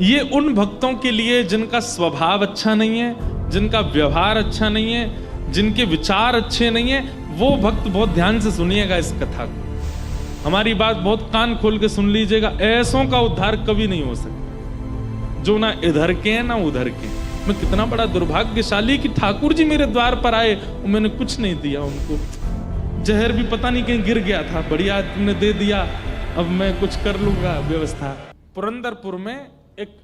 ये उन भक्तों के लिए जिनका स्वभाव अच्छा नहीं है, जिनका व्यवहार अच्छा नहीं है, जिनके विचार अच्छे नहीं है, वो भक्त बहुत ध्यान से सुनिएगा इस कथा को। हमारी बात बहुत कान खोल के सुन लीजिएगा। ऐसों का उद्धार कभी नहीं हो सकता जो ना इधर के हैं ना उधर के। मैं कितना बड़ा दुर्भाग्यशाली कि ठाकुर जी मेरे द्वार पर आए और मैंने कुछ नहीं दिया उनको। जहर भी पता नहीं कहीं गिर गया था, बढ़िया तुमने दे दिया, अब मैं कुछ कर लूंगा व्यवस्था। पुरंदरपुर में एक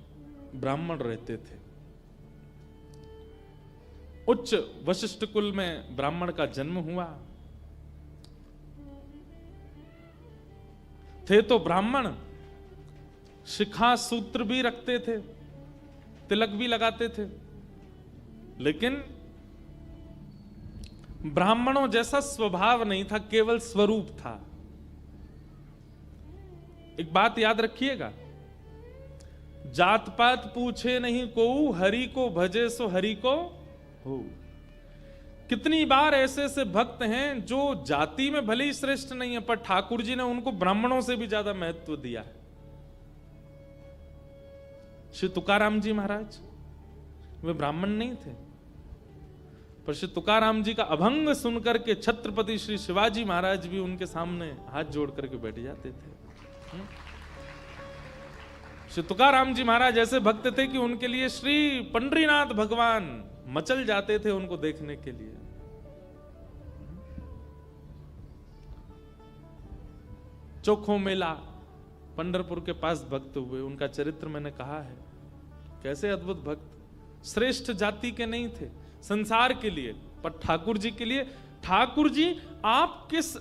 ब्राह्मण रहते थे। उच्च वशिष्ठ कुल में ब्राह्मण का जन्म हुआ। थे तो ब्राह्मण, शिखा सूत्र भी रखते थे, तिलक भी लगाते थे, लेकिन ब्राह्मणों जैसा स्वभाव नहीं था, केवल स्वरूप था। एक बात याद रखिएगा, जात पात पूछे नहीं कोऊ, हरि को भजे सो हरि को हो। कितनी बार ऐसे ऐसे भक्त हैं जो जाति में भले ही श्रेष्ठ नहीं है, पर ठाकुर जी ने उनको ब्राह्मणों से भी ज्यादा महत्व दिया है। श्री तुकाराम जी महाराज वे ब्राह्मण नहीं थे, पर श्री तुकाराम जी का अभंग सुनकर के छत्रपति श्री शिवाजी महाराज भी उनके सामने हाथ जोड़ करके बैठ जाते थे। श्री तुकाराम जी महाराज ऐसे भक्त थे कि उनके लिए श्री पंडरीनाथ भगवान मचल जाते थे उनको देखने के लिए। चोखो मेला पंढरपुर के पास भक्त हुए, उनका चरित्र मैंने कहा है। कैसे अद्भुत भक्त, श्रेष्ठ जाति के नहीं थे संसार के लिए, पर ठाकुर जी के लिए। ठाकुर जी आप किस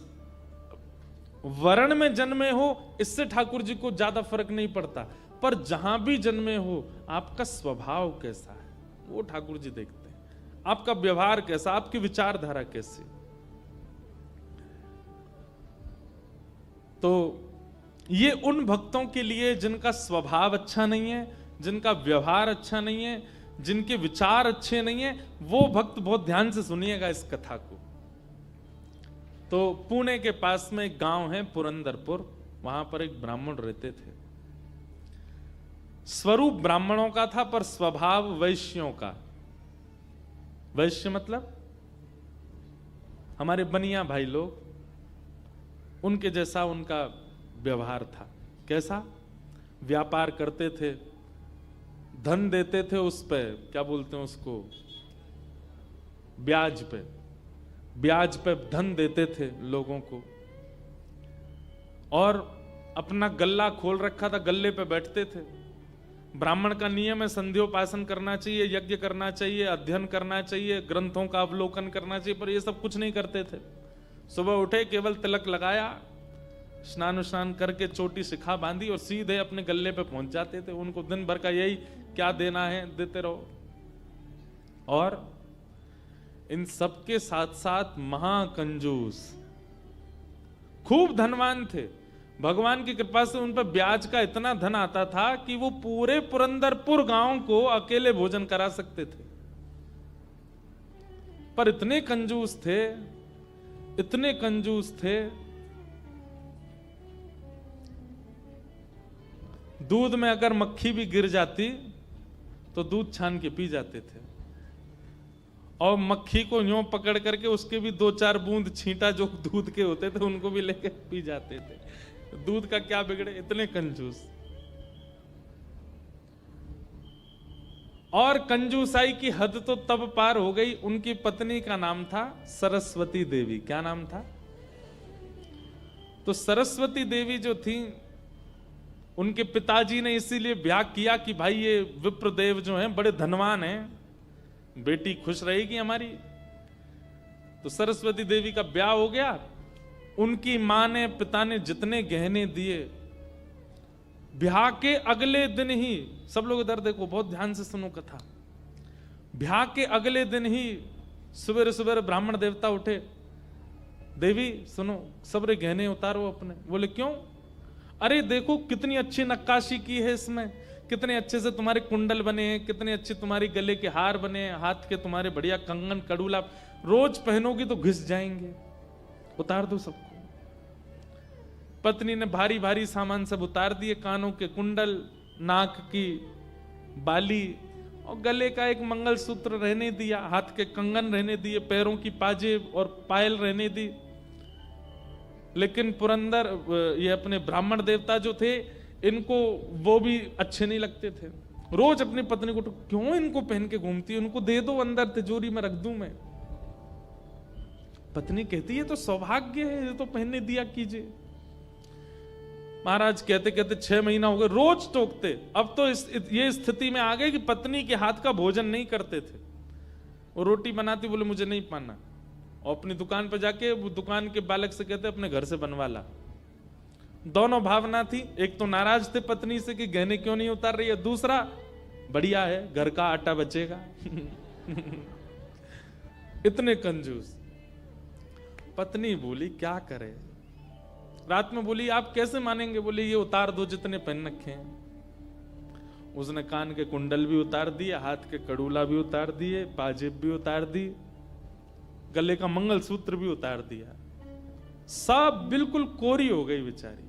वर्ण में जन्मे हो इससे ठाकुर जी को ज्यादा फर्क नहीं पड़ता, पर जहां भी जन्मे हो आपका स्वभाव कैसा है वो ठाकुर जी देखते हैं। आपका व्यवहार कैसा, आपकी विचारधारा कैसी। तो ये उन भक्तों के लिए जिनका स्वभाव अच्छा नहीं है, जिनका व्यवहार अच्छा नहीं है, जिनके विचार अच्छे नहीं है, वो भक्त बहुत ध्यान से सुनिएगा इस कथा को। तो पुणे के पास में एक गांव है पुरंदरपुर, वहां पर एक ब्राह्मण रहते थे। स्वरूप ब्राह्मणों का था पर स्वभाव वैश्यों का। वैश्य मतलब हमारे बनिया भाई लोग, उनके जैसा उनका व्यवहार था। कैसा? व्यापार करते थे, धन देते थे, उस पे क्या बोलते हैं उसको, ब्याज पे, ब्याज पे धन देते थे लोगों को। और अपना गल्ला खोल रखा था, गल्ले पे बैठते थे। ब्राह्मण का नियम है संध्योपासन करना चाहिए, यज्ञ करना चाहिए, अध्ययन करना चाहिए, ग्रंथों का अवलोकन करना चाहिए, पर ये सब कुछ नहीं करते थे। सुबह उठे, केवल तिलक लगाया, स्नान स्नान करके चोटी शिखा बांधी और सीधे अपने गल्ले पे पहुंच जाते थे। उनको दिन भर का यही, क्या देना है देते रहो। और इन सबके साथ साथ महाकंजूस, खूब धनवान थे। भगवान की कृपा से उन पर ब्याज का इतना धन आता था कि वो पूरे पुरंदरपुर गांव को अकेले भोजन करा सकते थे। पर इतने कंजूस थे, इतने कंजूस थे, दूध में अगर मक्खी भी गिर जाती तो दूध छान के पी जाते थे। और मक्खी को यूं पकड़ करके उसके भी 2-4 बूंद छींटा जो दूध के होते थे उनको भी लेके पी जाते थे। दूध का क्या बिगड़े, इतने कंजूस। और कंजूसाई की हद तो तब पार हो गई, उनकी पत्नी का नाम था सरस्वती देवी। क्या नाम था? तो सरस्वती देवी जो थी, उनके पिताजी ने इसीलिए ब्याह किया कि भाई ये विप्रदेव जो हैं बड़े धनवान हैं, बेटी खुश रहेगी हमारी। तो सरस्वती देवी का ब्याह हो गया। उनकी मां ने, पिता ने जितने गहने दिए, ब्याह के अगले दिन ही, सब लोग इधर देखो, बहुत ध्यान से सुनो कथा। ब्याह के अगले दिन ही सुबह सुबह ब्राह्मण देवता उठे, देवी सुनो, सबरे गहने उतारो अपने। बोले क्यों? अरे देखो कितनी अच्छी नक्काशी की है इसमें, कितने अच्छे से तुम्हारे कुंडल बने हैं, कितने अच्छे तुम्हारे गले के हार बने हैं, हाथ के तुम्हारे बढ़िया कंगन कड़ूला, रोज पहनोगी तो घिस जाएंगे, उतार दो सबको। पत्नी ने भारी भारी सामान सब उतार दिए, कानों के कुंडल, नाक की बाली और गले का एक मंगलसूत्र रहने दिया, हाथ के कंगन रहने दिए, पैरों की पाजेब और पायल रहने दी। लेकिन पुरंदर ये अपने ब्राह्मण देवता जो थे, इनको वो भी अच्छे नहीं लगते थे। रोज अपनी पत्नी को, क्यों इनको पहन के घूमती है, उनको दे दो, अंदर तिजोरी में रख दूं मैं। पत्नी कहती है तो सौभाग्य है, ये तो पहनने दिया कीजिए। महाराज कहते कहते 6 महीना हो गए, रोज टोकते। अब तो ये स्थिति में आ गए कि पत्नी के हाथ का भोजन नहीं करते थे। वो रोटी बनाती, बोले मुझे नहीं पाना, और अपनी दुकान पर जाके वो दुकान के बालक से कहते अपने घर से बनवा ला। दोनों भावना थी, एक तो नाराज थे पत्नी से कि गहने क्यों नहीं उतार रही है, दूसरा बढ़िया है घर का आटा बचेगा। इतने कंजूस। पत्नी बोली क्या करे, रात में बोली आप कैसे मानेंगे, बोले ये उतार दो जितने पहन रखे हैं। उसने कान के कुंडल भी उतार दिए, हाथ के कड़ूला भी उतार दिए, पाजेब भी उतार दी, गले का मंगलसूत्र भी उतार दिया। सब बिल्कुल कोरी हो गई बेचारी।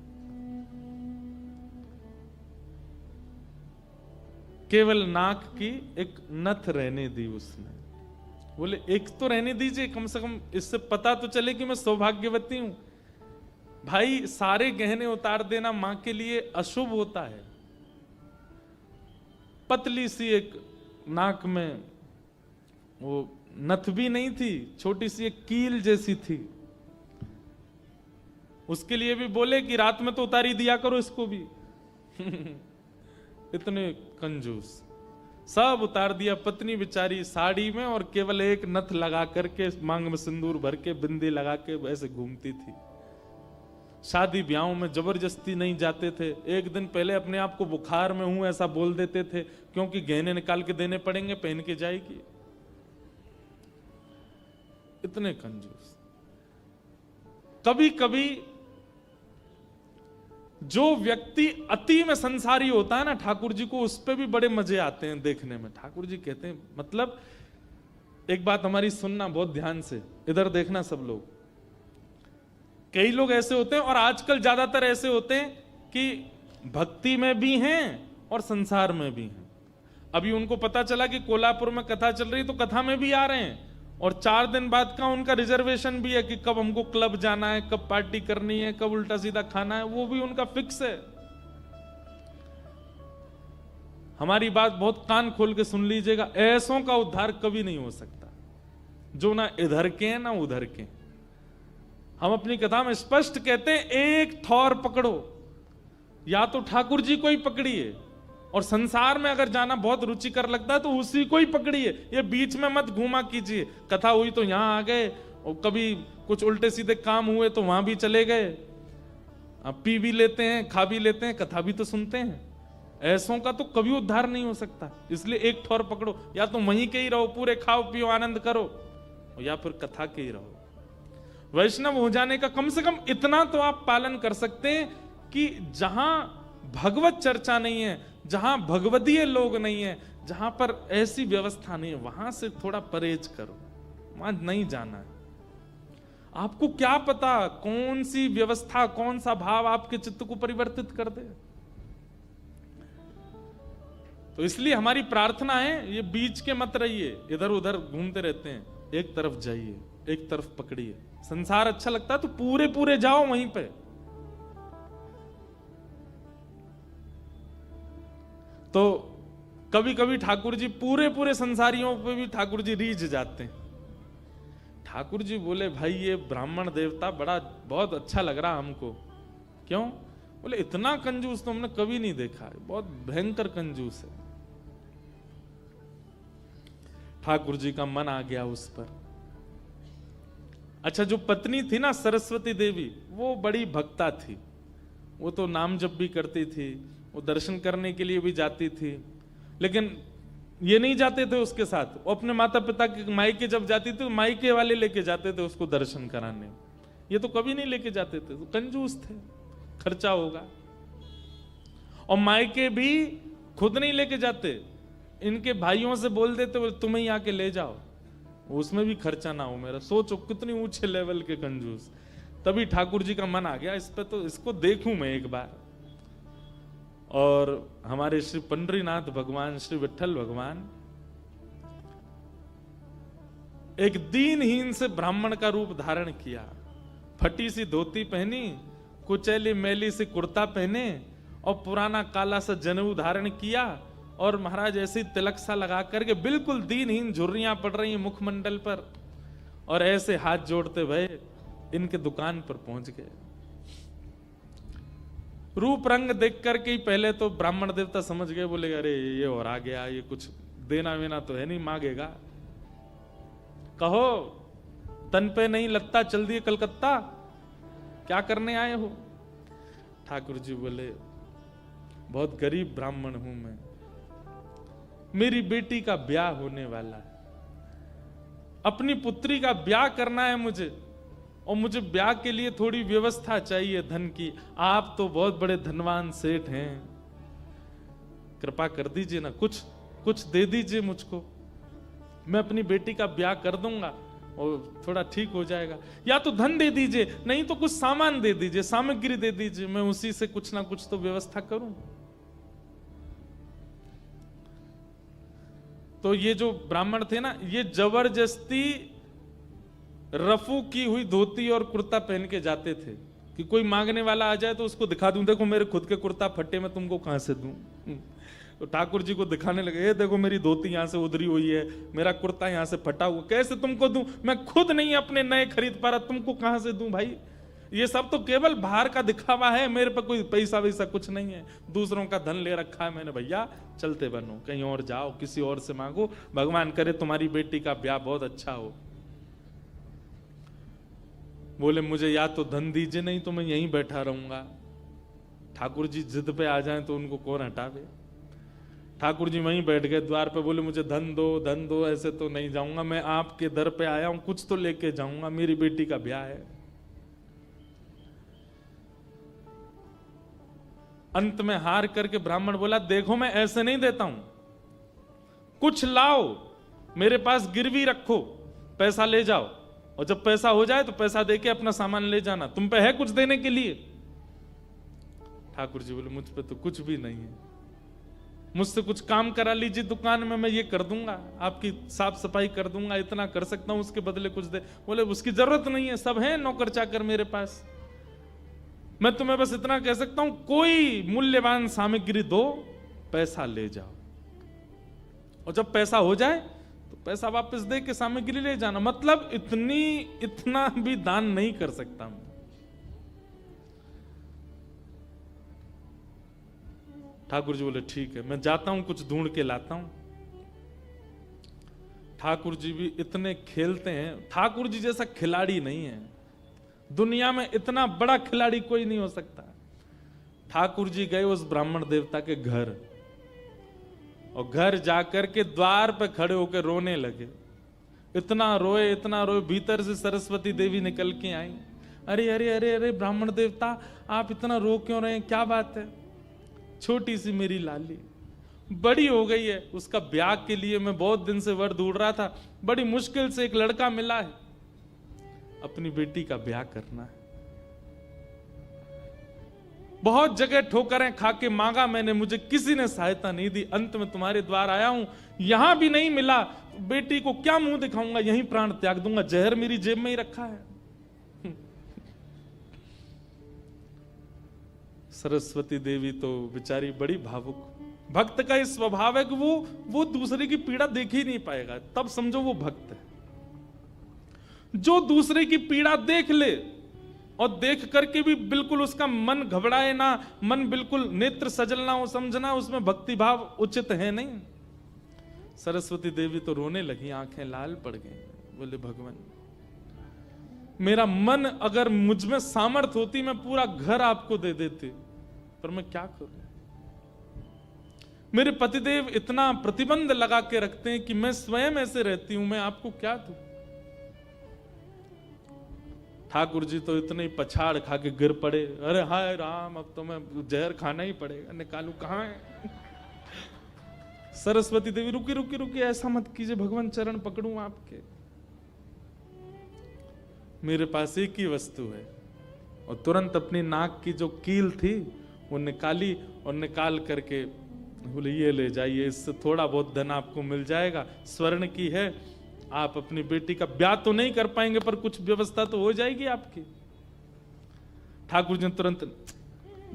केवल नाक की एक नथ रहने दी उसने। बोले एक तो रहने दीजिए, कम से कम इससे पता तो चले कि मैं सौभाग्यवती हूं। भाई सारे गहने उतार देना मां के लिए अशुभ होता है। पतली सी एक नाक में वो नथ भी नहीं थी, छोटी सी एक कील जैसी थी। उसके लिए भी बोले कि रात में तो उतारी दिया करो इसको भी। इतने कंजूस। सब उतार दिया। पत्नी बेचारी साड़ी में और केवल एक नथ लगा करके, मांग में सिंदूर भर के, बिंदी लगा के ऐसे घूमती थी। शादी ब्याहों में जबरदस्ती नहीं जाते थे। एक दिन पहले अपने आप को बुखार में हूं ऐसा बोल देते थे, क्योंकि गहने निकाल के देने पड़ेंगे, पहन के जाएगी। इतने कंजूस। कभी कभी जो व्यक्ति अति में संसारी होता है ना, ठाकुर जी को उस पे भी बड़े मजे आते हैं देखने में। ठाकुर जी कहते हैं, मतलब एक बात हमारी सुनना बहुत ध्यान से, इधर देखना सब लोग। कई लोग ऐसे होते हैं, और आजकल ज्यादातर ऐसे होते हैं कि भक्ति में भी हैं और संसार में भी हैं। अभी उनको पता चला कि कोल्हापुर में कथा चल रही, तो कथा में भी आ रहे हैं, और 4 दिन बाद का उनका रिजर्वेशन भी है कि कब हमको क्लब जाना है, कब पार्टी करनी है, कब उल्टा सीधा खाना है, वो भी उनका फिक्स है। हमारी बात बहुत कान खोल के सुन लीजिएगा, ऐसों का उद्धार कभी नहीं हो सकता जो ना इधर के हैं ना उधर के। हम अपनी कथा में स्पष्ट कहते हैं, एक थौर पकड़ो, या तो ठाकुर जी को ही पकड़िए, और संसार में अगर जाना बहुत रुचिकर लगता है तो उसी को ही पकड़िए। ये बीच में मत घूमा कीजिए। कथा हुई तो यहां आ गए, और कभी कुछ उल्टे सीधे काम हुए तो वहां भी चले गए। अब पी भी लेते हैं, खा भी लेते हैं, कथा भी तो सुनते हैं। ऐसों का तो कभी उद्धार नहीं हो सकता। इसलिए एक ठौर पकड़ो, या तो वहीं के ही रहो, पूरे खाओ पियो आनंद करो, या फिर कथा के ही रहो। वैष्णव हो जाने का कम से कम इतना तो आप पालन कर सकते हैं कि जहां भगवत चर्चा नहीं है, जहां भगवदीय लोग नहीं है, जहां पर ऐसी व्यवस्था नहीं है, वहां से थोड़ा परहेज करो, वहां नहीं जाना है। आपको क्या पता कौन सी व्यवस्था, कौन सा भाव आपके चित्त को परिवर्तित कर दे। तो इसलिए हमारी प्रार्थना है, ये बीच के मत रहिए, इधर उधर घूमते रहते हैं। एक तरफ जाइए, एक तरफ पकड़िए। संसार अच्छा लगता है तो पूरे पूरे जाओ वहीं पे। तो कभी कभी ठाकुर जी पूरे पूरे संसारियों पे भी ठाकुर जी रीझ जाते हैं। ठाकुर जी बोले, भाई ये ब्राह्मण देवता बड़ा बहुत अच्छा लग रहा हमको। क्यों? बोले इतना कंजूस तो हमने कभी नहीं देखा है, बहुत भयंकर कंजूस है। ठाकुर जी का मन आ गया उस पर। अच्छा, जो पत्नी थी ना सरस्वती देवी, वो बड़ी भक्ता थी। वो तो नाम जप भी करती थी, वो दर्शन करने के लिए भी जाती थी, लेकिन ये नहीं जाते थे उसके साथ। वो अपने माता पिता के मायके जब जाती थी, मायके वाले लेके जाते थे उसको दर्शन कराने। ये तो कभी नहीं लेके जाते थे, तो कंजूस थे, खर्चा होगा। और मायके भी खुद नहीं लेके जाते, इनके भाइयों से बोल देते तुम ही आके ले जाओ, उसमें भी खर्चा ना हो मेरा। सोचो कितनी ऊंचे लेवल के कंजूस। तभी ठाकुर जी का मन आ गया इस पे, तो इसको देखूं मैं एक बार। और हमारे श्री पंडरीनाथ भगवान, श्री विठ्ठल भगवान एक दीनहीन से ब्राह्मण का रूप धारण किया, फटी सी धोती पहनी, कुचैली मैली सी कुर्ता पहने और पुराना काला सा जनेऊ धारण किया और महाराज ऐसे तिलक सा लगा करके बिल्कुल दीनहीन, झुर्रियां पड़ रही हैं मुखमंडल पर, और ऐसे हाथ जोड़ते भय इनके दुकान पर पहुंच गए। रूप रंग देख करके ही पहले तो ब्राह्मण देवता समझ गए, बोले अरे ये और आ गया, ये कुछ देना वेना तो है नहीं, मांगेगा। कहो तन पे नहीं लगता, चल दिए कलकत्ता, क्या करने आए हो? ठाकुर जी बोले बहुत गरीब ब्राह्मण हूं मैं, मेरी बेटी का ब्याह होने वाला है, अपनी पुत्री का ब्याह करना है मुझे, और मुझे ब्याह के लिए थोड़ी व्यवस्था चाहिए धन की। आप तो बहुत बड़े धनवान सेठ हैं, कृपा कर दीजिए ना, कुछ दे दीजिए मुझको, मैं अपनी बेटी का ब्याह कर दूंगा और थोड़ा ठीक हो जाएगा। या तो धन दे दीजिए, नहीं तो कुछ सामान दे दीजिए, सामग्री दे दीजिए, मैं उसी से कुछ ना कुछ तो व्यवस्था करूं। तो ये जो ब्राह्मण थे ना, ये जबरदस्ती रफू की हुई धोती और कुर्ता पहन के जाते थे कि कोई मांगने वाला आ जाए तो उसको दिखा दूं, देखो मेरे खुद के कुर्ता फटे, मैं तुमको कहां से दूं। तो ठाकुर जी को दिखाने लगे, ये देखो मेरी धोती यहां से उधरी हुई है, मेरा कुर्ता यहां से फटा हुआ, कैसे तुमको दूं, मैं खुद नहीं अपने नए खरीद पा रहा, तुमको कहां से दूं भाई। ये सब तो केवल बाहर का दिखावा है, मेरे पे कोई पैसा वैसा कुछ नहीं है, दूसरों का धन ले रखा है मैंने। भैया चलते बनो, कहीं और जाओ, किसी और से मांगो, भगवान करे तुम्हारी बेटी का ब्याह बहुत अच्छा हो। बोले मुझे या तो धन दीजिए, नहीं तो मैं यहीं बैठा रहूंगा। ठाकुर जी जिद पे आ जाएं तो उनको कौन हटावे। ठाकुर जी वहीं बैठ गए द्वार पे, बोले मुझे धन दो, ऐसे तो नहीं जाऊंगा, मैं आपके दर पे आया हूं, कुछ तो लेके जाऊंगा, मेरी बेटी का ब्याह है। अंत में हार करके ब्राह्मण बोला, देखो मैं ऐसे नहीं देता हूं, कुछ लाओ, मेरे पास गिरवी रखो, पैसा ले जाओ, और जब पैसा हो जाए तो पैसा देके अपना सामान ले जाना, तुम पे है कुछ देने के लिए। ठाकुर जी बोले मुझ पे तो कुछ भी नहीं है, मुझसे कुछ काम करा लीजिए दुकान में, मैं ये कर दूंगा, आपकी साफ सफाई कर दूंगा, इतना कर सकता हूं, उसके बदले कुछ दे। बोले उसकी जरूरत नहीं है, सब है नौकर चाकर मेरे पास, मैं तुम्हें बस इतना कह सकता हूं, कोई मूल्यवान सामग्री दो, पैसा ले जाओ, और जब पैसा हो जाए तो पैसा वापस दे के सामग्री ले जाना। मतलब इतना भी दान नहीं कर सकता मैं। ठाकुर जी बोले ठीक है, मैं जाता हूं, कुछ ढूंढ के लाता हूं। ठाकुर जी भी इतने खेलते हैं, ठाकुर जी जैसा खिलाड़ी नहीं है दुनिया में, इतना बड़ा खिलाड़ी कोई नहीं हो सकता। ठाकुर जी गए उस ब्राह्मण देवता के घर, और घर जाकर के द्वार पे खड़े होकर रोने लगे। इतना रोए, भीतर से सरस्वती देवी निकल के आई। अरे अरे अरे अरे ब्राह्मण देवता, आप इतना रो क्यों रहे हैं, क्या बात है? छोटी सी मेरी लाली बड़ी हो गई है, उसका ब्याह के लिए मैं बहुत दिन से वर ढूंढ रहा था, बड़ी मुश्किल से एक लड़का मिला है, अपनी बेटी का ब्याह करना है। बहुत जगह ठोकरें खा के मांगा मैंने, मुझे किसी ने सहायता नहीं दी, अंत में तुम्हारे द्वार आया हूं, यहां भी नहीं मिला, बेटी को क्या मुंह दिखाऊंगा, यहीं प्राण त्याग दूंगा, जहर मेरी जेब में ही रखा है। सरस्वती देवी तो बेचारी बड़ी भावुक, भक्त का इस स्वभाव है कि वो दूसरे की पीड़ा देख ही नहीं पाएगा, तब समझो वो भक्त है। जो दूसरे की पीड़ा देख ले और देख करके भी बिल्कुल उसका मन घबराए ना, मन बिल्कुल नेत्र सजलना हो, समझना उसमें भक्ति भाव उचित है नहीं। सरस्वती देवी तो रोने लगी, आंखें लाल पड़ गई, बोले भगवान मेरा मन, अगर मुझ में सामर्थ्य होती मैं पूरा घर आपको दे देती, पर मैं क्या करूं? मेरे पतिदेव इतना प्रतिबंध लगा के रखते हैं कि मैं स्वयं ऐसे रहती हूं, मैं आपको क्या दूं? ठाकुर जी तो इतने ही पछाड़ खा के गिर पड़े, अरे हाय राम, अब तो मैं जहर खाना ही पड़ेगा, निकालू कहां है? सरस्वती देवी रुकी रुकी रुकी, ऐसा मत कीजिए भगवान, चरण पकड़ूं आपके, मेरे पास एक ही वस्तु है। और तुरंत अपनी नाक की जो कील थी वो निकाली और निकाल करके बोले ये ले जाइए, इससे थोड़ा बहुत धन आपको मिल जाएगा, स्वर्ण की है, आप अपनी बेटी का ब्याह तो नहीं कर पाएंगे पर कुछ व्यवस्था तो हो जाएगी आपकी। ठाकुर जी ने तुरंत,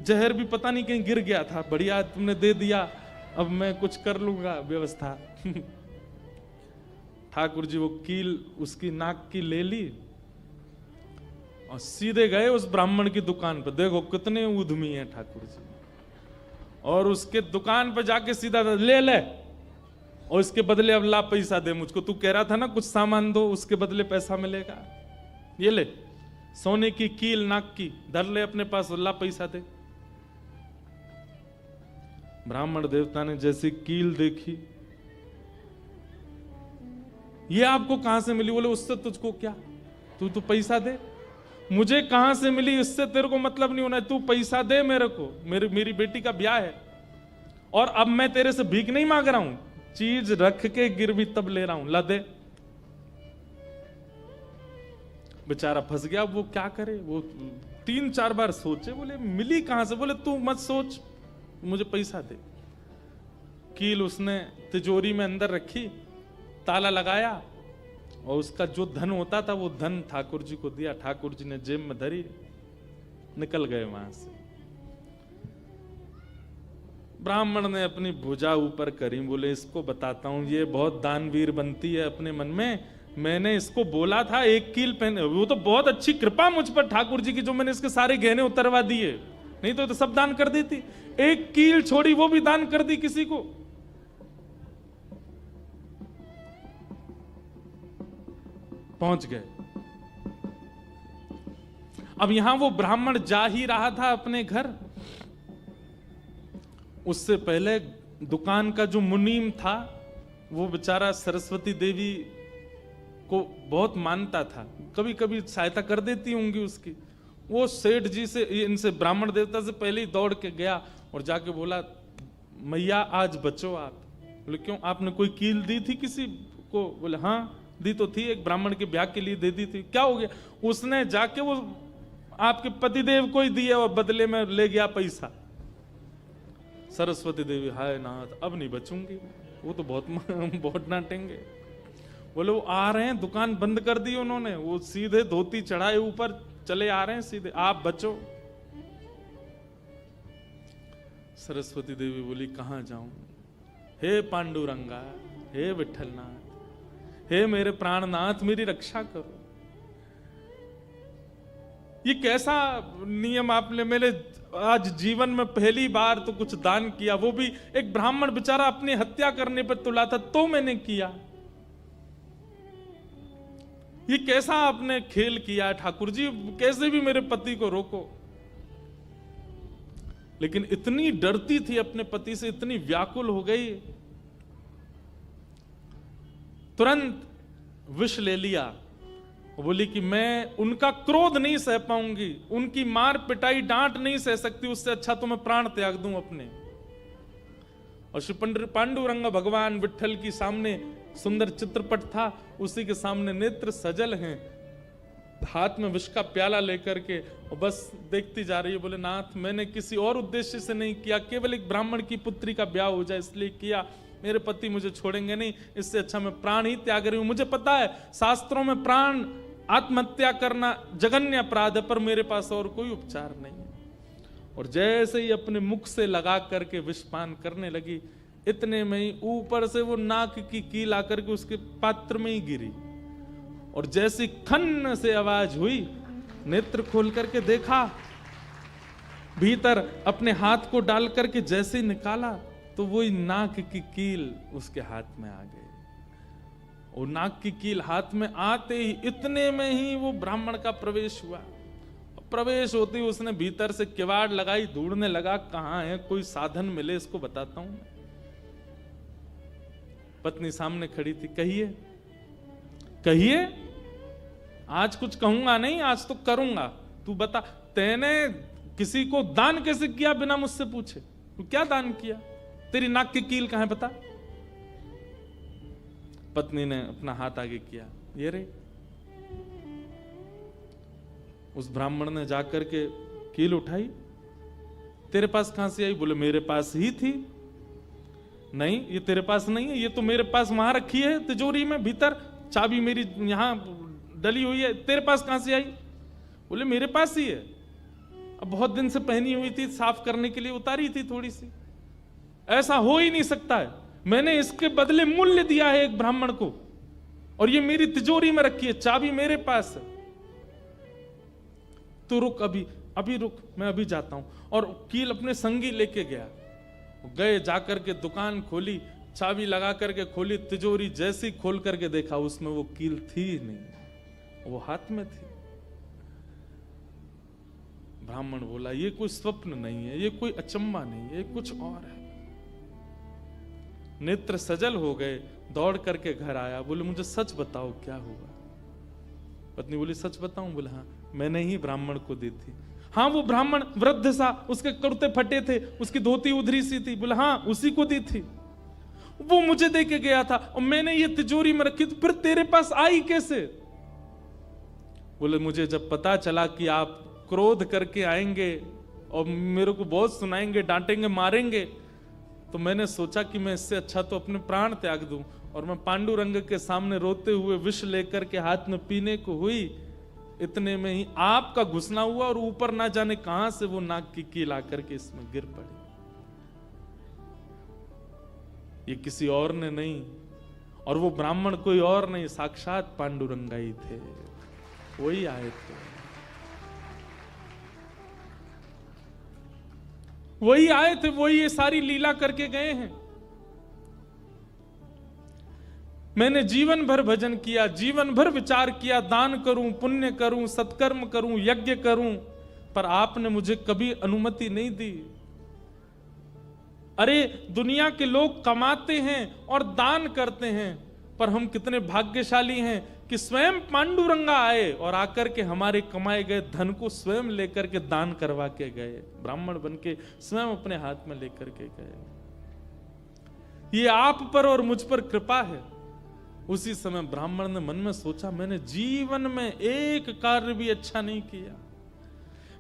जहर भी पता नहीं कहीं गिर गया था, बढ़िया तुमने दे दिया, अब मैं कुछ कर लूंगा व्यवस्था। ठाकुर जी वो कील उसकी नाक की ले ली और सीधे गए उस ब्राह्मण की दुकान पर। देखो कितने उद्यमी हैं ठाकुर जी। और उसके दुकान पर जाके सीधा ले ले, और इसके बदले अब ला पैसा दे मुझको, तू कह रहा था ना कुछ सामान दो उसके बदले पैसा मिलेगा, ये ले सोने की कील नाक की, धर ले अपने पास, ला पैसा दे। ब्राह्मण देवता ने जैसी कील देखी, ये आपको कहां से मिली? बोले उससे तुझको क्या, तू तो पैसा दे। मुझे कहां से मिली इससे तेरे को मतलब नहीं होना है, तू पैसा दे मेरे को, मेरी बेटी का ब्याह है, और अब मैं तेरे से भीख नहीं मांग रहा हूं, चीज रख के गिरवी तब ले रहा हूं, ला दे। बेचारा फंस गया, वो क्या करे, वो 3-4 बार सोचे, बोले मिली कहां से? बोले तू मत सोच, मुझे पैसा दे। कील उसने तिजोरी में अंदर रखी, ताला लगाया, और उसका जो धन होता था वो धन ठाकुर जी को दिया। ठाकुर जी ने जेब में धरी, निकल गए वहां से। ब्राह्मण ने अपनी भुजा ऊपर करी, बोले इसको बताता हूं, ये बहुत दानवीर बनती है अपने मन में, मैंने इसको बोला था एक कील पहने, वो तो बहुत अच्छी कृपा मुझ पर ठाकुर जी की, जो मैंने इसके सारे गहने उतरवा दिए, नहीं तो सब दान कर देती, एक कील छोड़ी वो भी दान कर दी किसी को। पहुंच गए। अब यहां वो ब्राह्मण जा ही रहा था अपने घर, उससे पहले दुकान का जो मुनीम था वो बेचारा सरस्वती देवी को बहुत मानता था, कभी कभी सहायता कर देती होंगी उसकी। वो सेठ जी से, इनसे ब्राह्मण देवता से पहले ही दौड़ के गया और जाके बोला, मैया आज बचो आप। बोले क्यों, आपने कोई कील दी थी किसी को? बोले हाँ दी तो थी, एक ब्राह्मण के ब्याह के लिए दे दी थी। क्या हो गया? उसने जाके वो आपके पतिदेव को ही दिया और बदले में ले गया पैसा। सरस्वती देवी, हाय नाथ अब नहीं बचूंगी, वो तो बहुत डांटेंगे। बोले वो आ रहे हैं, दुकान बंद कर दी उन्होंने, वो सीधे धोती चढ़ाए ऊपर चले आ रहे हैं सीधे, आप बचो। सरस्वती देवी बोली कहां जाऊं? हे पांडुरंगा, हे विठलनाथ, हे मेरे प्राणनाथ, मेरी रक्षा करो। ये कैसा नियम आपने, मेरे आज जीवन में पहली बार तो कुछ दान किया, वो भी एक ब्राह्मण बेचारा अपनी हत्या करने पर तुला था तो मैंने किया। ये कैसा आपने खेल किया ठाकुर जी, कैसे भी मेरे पति को रोको। लेकिन इतनी डरती थी अपने पति से, इतनी व्याकुल हो गई, तुरंत विष ले लिया। बोली कि मैं उनका क्रोध नहीं सह पाऊंगी, उनकी मार पिटाई डांट नहीं सह सकती, उससे अच्छा तो मैं प्राण त्याग दूं अपने। और श्री पांडुरंग भगवान विठल की सामने सुंदर चित्रपट था, उसी के सामने नेत्र सजल हैं, हाथ में विष का प्याला लेकर के, और बस देखती जा रही है। बोले नाथ मैंने किसी और उद्देश्य से नहीं किया, केवल एक ब्राह्मण की पुत्री का ब्याह हो जाए इसलिए किया, मेरे पति मुझे छोड़ेंगे नहीं, इससे अच्छा मैं प्राण ही त्याग रही हूं। मुझे पता है शास्त्रों में प्राण आत्महत्या करना जघन्य अपराध है, पर मेरे पास और कोई उपचार नहीं है। और जैसे ही अपने मुख से लगा करके विषपान करने लगी, इतने में ही ऊपर से वो नाक की कील आकर के उसके पात्र में ही गिरी, और जैसी खन्न से आवाज हुई, नेत्र खोल करके देखा, भीतर अपने हाथ को डाल करके जैसे ही निकाला तो वही नाक की कील उसके हाथ में आ गई। और नाक की कील हाथ में आते ही, इतने में ही वो ब्राह्मण का प्रवेश हुआ। प्रवेश होते ही उसने भीतर से किवाड़ लगाई, ढूंढने लगा कहां है, कोई साधन मिले इसको बताता हूं। पत्नी सामने खड़ी थी, कहिए कहिए, आज कुछ कहूंगा नहीं, आज तो करूंगा, तू बता, तैने किसी को दान कैसे किया बिना मुझसे पूछे? तू क्या दान किया? तेरी नाक की कील कहां है बता? पत्नी ने अपना हाथ आगे किया, ये रे। उस ब्राह्मण ने जाकर के कील उठाई, तेरे पास कहां से आई? बोले मेरे पास ही थी। नहीं, ये तेरे पास नहीं है, ये तो मेरे पास वहां रखी है तिजोरी में भीतर, चाबी मेरी यहां डली हुई है, तेरे पास कहां से आई? बोले मेरे पास ही है, अब बहुत दिन से पहनी हुई थी, साफ करने के लिए उतारी थी थोड़ी सी। ऐसा हो ही नहीं सकता है, मैंने इसके बदले मूल्य दिया है एक ब्राह्मण को, और ये मेरी तिजोरी में रखी है, चाबी मेरे पास है। तो रुक, अभी अभी रुक, मैं अभी जाता हूं। और कील अपने संगी लेके गया, गए, जाकर के दुकान खोली, चाबी लगा करके खोली, तिजोरी जैसी खोल करके देखा उसमें वो कील थी नहीं, वो हाथ में थी। ब्राह्मण बोला ये कोई स्वप्न नहीं है, ये कोई अचंबा नहीं है, ये कुछ और है। नेत्र सजल हो गए, दौड़ करके घर आया, बोले मुझे सच बताओ क्या हुआ। पत्नी बोली सच बताऊं? बोले हाँ, मैंने ही ब्राह्मण को दी थी। हाँ, वो ब्राह्मण वृद्ध सा, उसके कुर्ते फटे थे, उसकी धोती उधरी सी थी। बोले हाँ, उसी को दी थी, वो मुझे दे के गया था और मैंने ये तिजोरी में रखी, तो फिर तेरे पास आई कैसे? बोले मुझे जब पता चला कि आप क्रोध करके आएंगे और मेरे को बहुत सुनाएंगे, डांटेंगे, मारेंगे, तो मैंने सोचा कि मैं इससे अच्छा तो अपने प्राण त्याग दूं। और मैं पांडुरंग के सामने रोते हुए विष लेकर के हाथ में पीने को हुई, इतने में ही आपका घुसना हुआ और ऊपर ना जाने कहां से वो नाक की कील आकर के इसमें गिर पड़ी। ये किसी और ने नहीं, और वो ब्राह्मण कोई और नहीं, साक्षात पांडुरंगा ही थे, वही आए थे, वही आए थे, वही ये सारी लीला करके गए हैं। मैंने जीवन भर भजन किया, जीवन भर विचार किया, दान करूं, पुण्य करूं, सत्कर्म करूं, यज्ञ करूं, पर आपने मुझे कभी अनुमति नहीं दी। अरे दुनिया के लोग कमाते हैं और दान करते हैं, पर हम कितने भाग्यशाली हैं कि स्वयं पांडुरंगा आए और आकर के हमारे कमाए गए धन को स्वयं लेकर के दान करवा के गए, ब्राह्मण बन के स्वयं अपने हाथ में लेकर के गए। ये आप पर और मुझ पर कृपा है। उसी समय ब्राह्मण ने मन में सोचा, मैंने जीवन में एक कार्य भी अच्छा नहीं किया,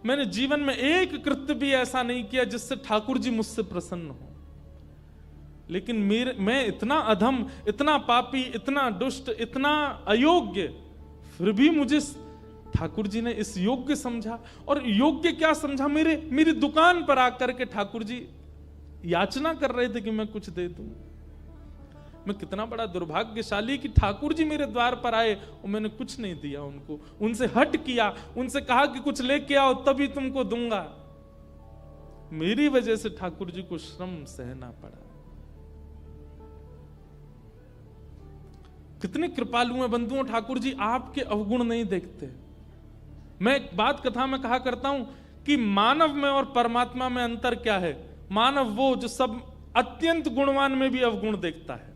मैंने जीवन में एक कृत्य भी ऐसा नहीं किया जिससे ठाकुर जी मुझसे प्रसन्न हो, लेकिन मैं इतना अधम, इतना पापी, इतना दुष्ट, इतना अयोग्य, फिर भी मुझे ठाकुर जी ने इस योग्य समझा। और योग्य क्या समझा? मेरी दुकान पर आकर के ठाकुर जी याचना कर रहे थे कि मैं कुछ दे दूं। मैं कितना बड़ा दुर्भाग्यशाली कि ठाकुर जी मेरे द्वार पर आए और मैंने कुछ नहीं दिया उनको, उनसे हट किया, उनसे कहा कि कुछ लेके आओ तभी तुमको दूंगा। मेरी वजह से ठाकुर जी को श्रम सहना पड़ा। कितने कृपालु हैं बंधुओं ठाकुर जी, आपके अवगुण नहीं देखते। मैं एक बात कथा में कहा करता हूं कि मानव में और परमात्मा में अंतर क्या है? मानव वो जो सब अत्यंत गुणवान में भी अवगुण देखता है,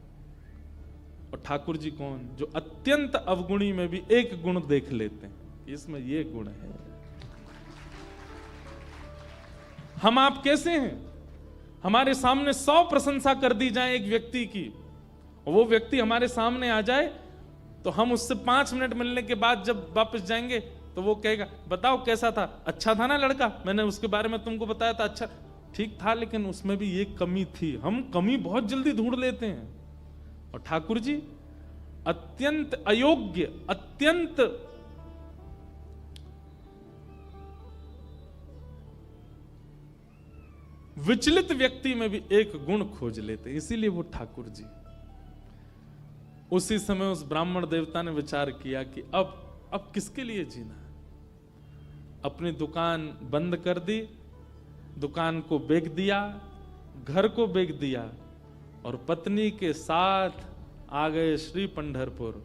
और ठाकुर जी कौन? जो अत्यंत अवगुणी में भी एक गुण देख लेते हैं, इसमें ये गुण है। हम आप कैसे हैं? हमारे सामने 100 प्रशंसा कर दी जाए एक व्यक्ति की, और वो व्यक्ति हमारे सामने आ जाए तो हम उससे 5 मिनट मिलने के बाद जब वापस जाएंगे तो वो कहेगा बताओ कैसा था, अच्छा था ना लड़का, मैंने उसके बारे में तुमको बताया था, अच्छा ठीक था, लेकिन उसमें भी ये कमी थी। हम कमी बहुत जल्दी ढूंढ लेते हैं। और ठाकुर जी अत्यंत अयोग्य, अत्यंत विचलित व्यक्ति में भी एक गुण खोज लेते, इसीलिए वो ठाकुर जी। उसी समय उस ब्राह्मण देवता ने विचार किया कि अब किसके लिए जीना है। अपनी दुकान बंद कर दी, दुकान को बेच दिया, घर को बेच दिया, और पत्नी के साथ आ गए श्री पंढरपुर।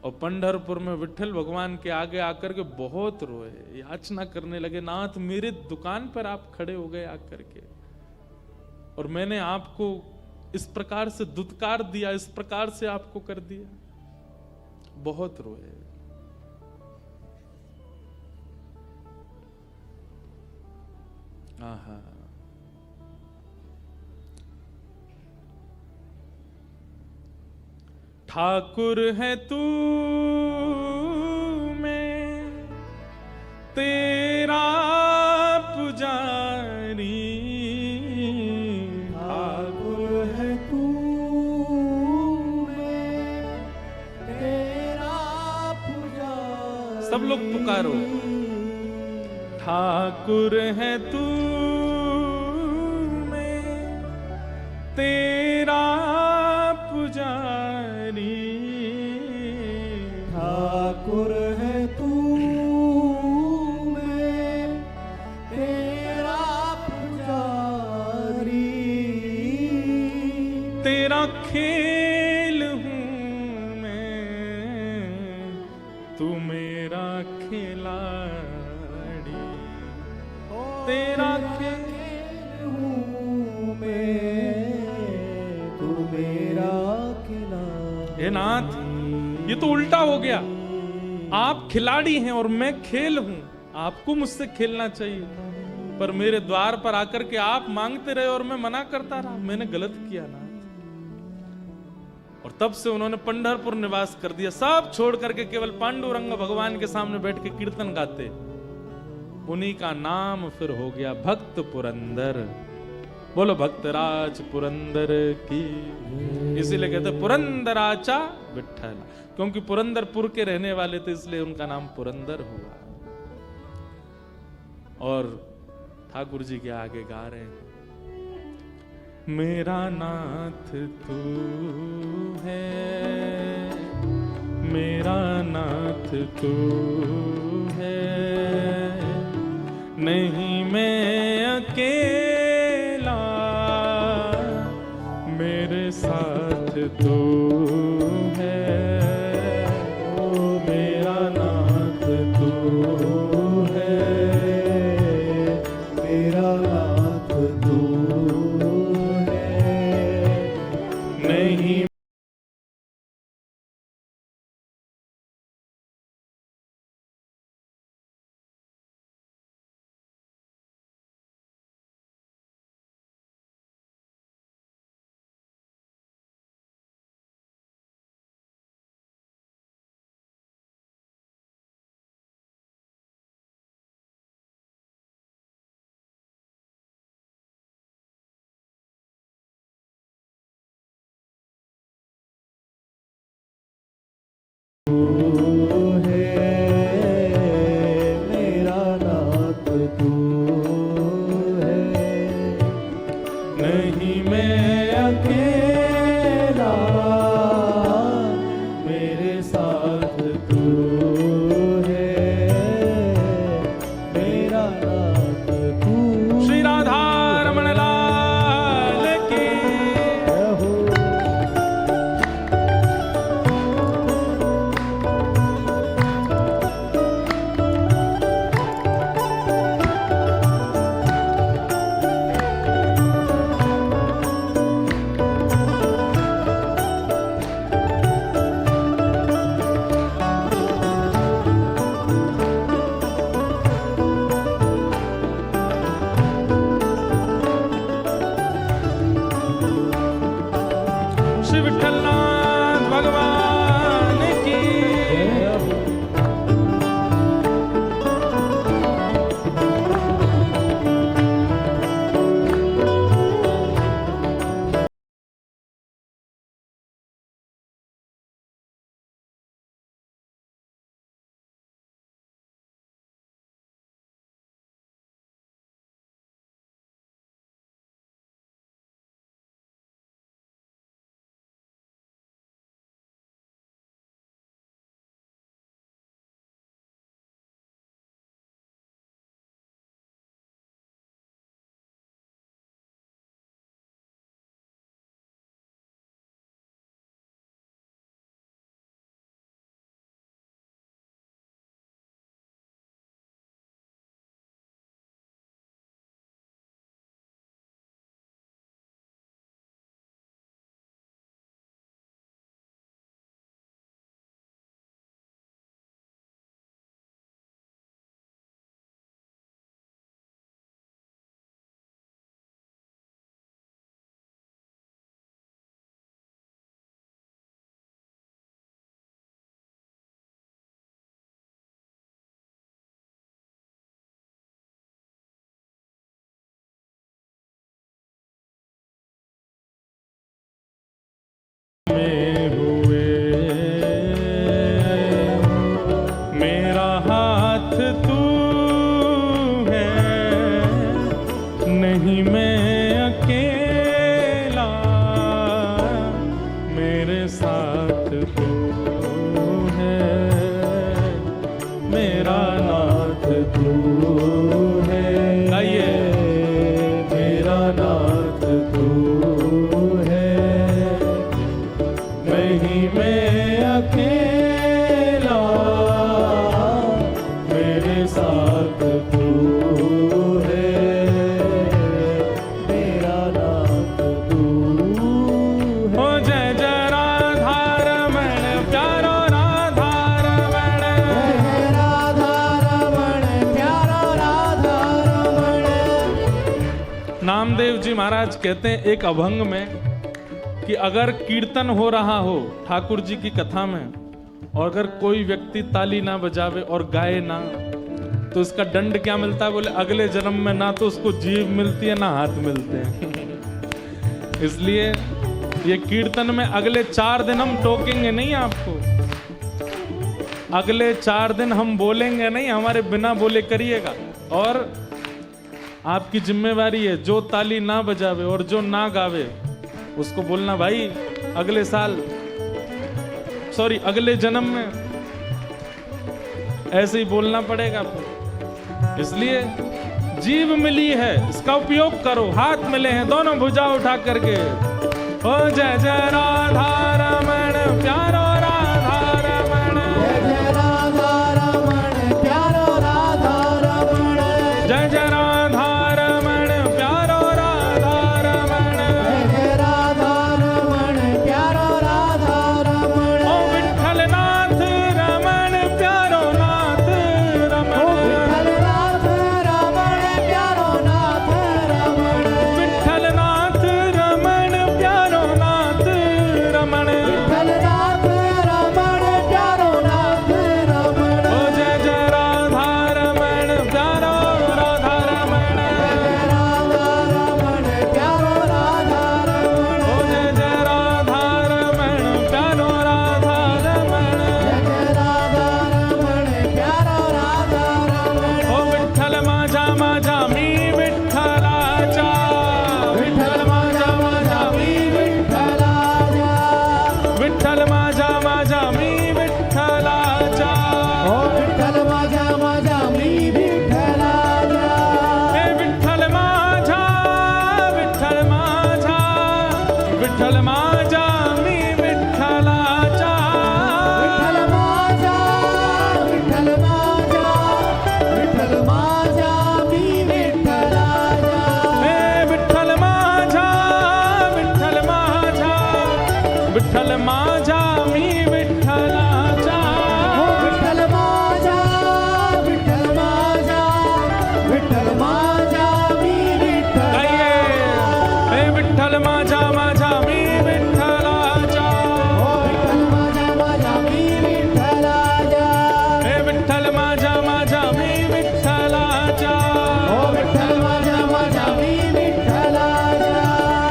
और पंढरपुर में विठल भगवान के आगे आकर के बहुत रोए, याचना करने लगे, नाथ मेरे दुकान पर आप खड़े हो गए आकर के, और मैंने आपको इस प्रकार से दुत्कार दिया, इस प्रकार से आपको कर दिया। बहुत रोए। आहा, ठाकुर है तू मैं तेरा पुजारी, सब लोग पुकारो। ठाकुर है तू मैं तेरा पुजारी, ठाकुर है तू मैं तेरा पुजारी, तेरा खेल हूँ मैं तू मेरा खिलाड़ी, तेरा खेल हूँ मैं तू मेरा खिलाड़ी। हे नाथ, ये तो उल्टा हो गया। आप खिलाड़ी हैं और मैं खेल हूं। आपको मुझसे खेलना चाहिए, पर मेरे द्वार पर आकर के आप मांगते रहे और मैं मना करता रहा। मैंने गलत किया ना। और तब से उन्होंने पंढरपुर निवास कर दिया। सब छोड़ करके केवल पांडुरंग भगवान के सामने बैठ के कीर्तन गाते। उन्हीं का नाम फिर हो गया भक्त पुरंदर। बोलो भक्तराज पुरंदर की। इसीलिए कहते पुरंदराचा विठ्ठल, क्योंकि पुरंदरपुर के रहने वाले थे, इसलिए उनका नाम पुरंदर हुआ। और ठाकुर जी के आगे गा रहे हैं, मेरा नाथ तू है, मेरा नाथ तू है, नहीं मैं अकेला, मेरे साथ तू है, ओ मेरा नाथ तू है, मेरा नाथ तू है, नहीं मेरा नाथ तू है, नहीं मैं अकेला, मेरे साथ तू है, मेरा नाथ तू। श्री राधा रमण लाल की। हो श्री विठलनाथ भगवान की। में हुए मेरा नहीं मैं अकेला, मेरे साथ तू है, मेरा नाथ तू है। ओ जय जय राधा रमण प्यारो राधा रमण। जय राधा रमण प्यारा राधा रमण। नामदेव जी महाराज कहते हैं एक अभंग में कि अगर कीर्तन हो रहा हो ठाकुर जी की कथा में और अगर कोई व्यक्ति ताली ना बजावे और गाए ना, तो इसका दंड क्या मिलता है? बोले अगले जन्म में ना तो उसको जीभ मिलती है ना हाथ मिलते हैं। इसलिए ये कीर्तन में अगले 4 दिन हम टोकेंगे नहीं आपको, अगले 4 दिन हम बोलेंगे नहीं, हमारे बिना बोले करिएगा। और आपकी जिम्मेवारी है, जो ताली ना बजावे और जो ना गावे उसको बोलना भाई अगले साल, सॉरी अगले जन्म में ऐसे ही बोलना पड़ेगा आपको। इसलिए जीभ मिली है, इसका उपयोग करो। हाथ मिले हैं, दोनों भुजा उठा करके ओ जय जय राधा रमण प्यारो राधा रमण। जय जय राधा रमण प्यारो राधा रमण। जय जय राधा रमण प्यारो राधा रमण। जय जय राधा रमण प्यारो राधा रमण। ओ विठ्ठल नाथ रमण प्यारो नाथ ओ रमण। विठ्ठलनाथ रमण प्यारो नाथ रमण। विठ्ठल नाथ रमण प्यारो नाथ रमण। विठ्ठलनाथ रमण प्यारो नाथ रमण। ओ जय जय राधा रमण प्यारो राधा रमण। जय राधा रमण प्यारो राधा रमण। ओ जय जय राधा रमण प्यारो राधा रमण। जय जय राधा रमण प्यारो राधा रमण। ओ विठ्ठल माझा माझा मी विठ्ठलाचा। विठ्ठल माझा माझा मी विठ्ठलाचा। विठ्ठल माझा माझा मी विठ्ठलाचा। ओ विठ्ठल माझा माझा मी विठ्ठलाचा। हे विठ्ठल माझा विठ्ठल माझा विठ्ठल माझा मी विठ्ठलाचा। विठ्ठल माझा विठ्ठल माझा विठ्ठल माझा मी विठ्ठलाचा। हे विठ्ठल माझा विठ्ठल माझा विठ्ठल माझा मी विठ्ठलाचा। ओ विठ्ठल माझा विठ्ठल माझा विठ्ठल माझा मी गाइए विठ्ठलाचा। हे विठ्ठल माझा माझा मी विठ्ठलाचा। ओ विठ्ठल माझा माझा मी विठ्ठलाचा। हे विठ्ठल माझा माझा मी विठ्ठलाचा। ओ विठ्ठल माझा माझा मी विठ्ठलाचा।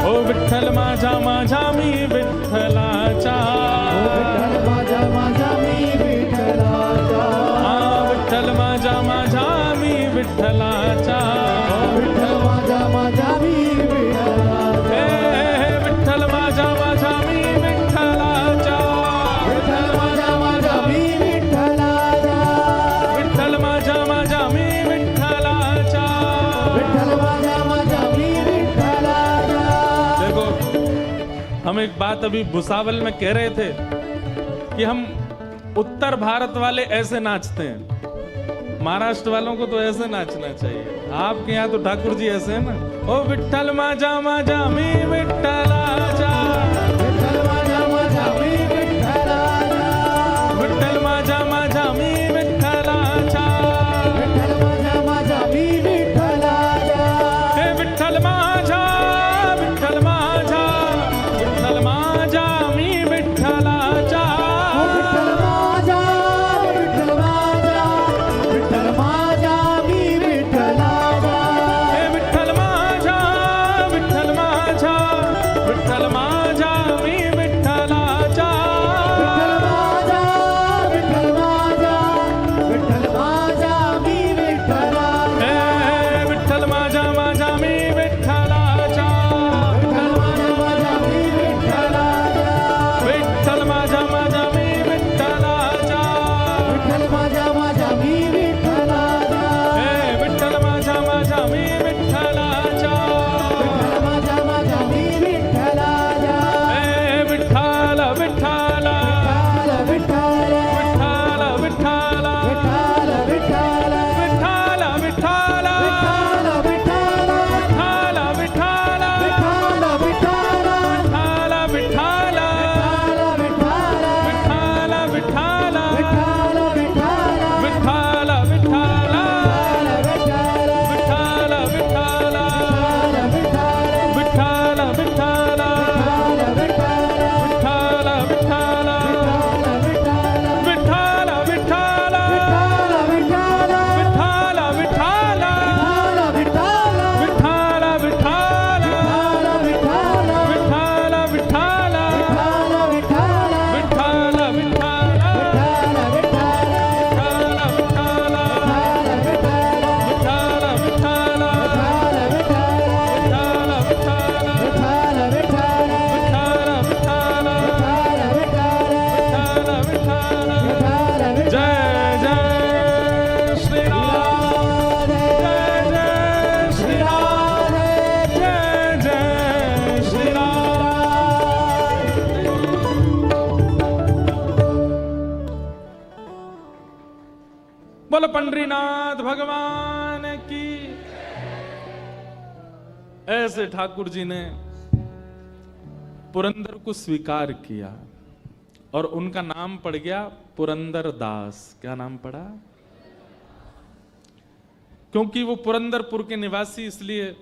ओ विठ्ठल माझा माझा मी विठ्ठलाचा। ओ विठ्ठल माझा माझा मी विठ्ठलाचा। हा विठ्ठल माझा माझा मी विठ्ठलाचा। ओ विठ्ठल माझा माझा मी विठ्ठलाचा। हे विठ्ठल माझा माझा मी विठ्ठलाचा। विठ्ठल माझा माझा मी विठ्ठलाचा। विठ्ठल माझा माझा मी विठ्ठलाचा। विठ्ठल माझा माझा मी विठ्ठलाचा। देखो हम एक बात अभी भुसावल में कह रहे थे कि हम उत्तर भारत वाले ऐसे नाचते हैं, महाराष्ट्र वालों को तो ऐसे नाचना चाहिए। आपके यहाँ तो ठाकुर जी ऐसे हैं ना। ओ विठ्ठल माझा माझा मी विठ्ठलाचा। विठ्ठल माझा माझा मी विठ्ठलाचा। विठ्ठल माझा माझा मी विठ्ठलाचा। विठ्ठल माझा माझा मी विठ्ठलाचा। हे विठ्ठल माझा विठ्ठल माझा विठ्ठल माझा मी विठ्ठलाचा। ओ विठ्ठल माझा विठ्ठल माझा विठ्ठल माझा मी विठ्ठलाचा। हे विठ्ठल माझा विठ्ठल माझा विठ्ठल माझा बोल पंडरीनाथ भगवान की। ऐसे ठाकुर जी ने पुरंदर को स्वीकार किया और उनका नाम पड़ गया पुरंदर दास। क्या नाम पड़ा? क्योंकि वो पुरंदरपुर के निवासी, इसलिए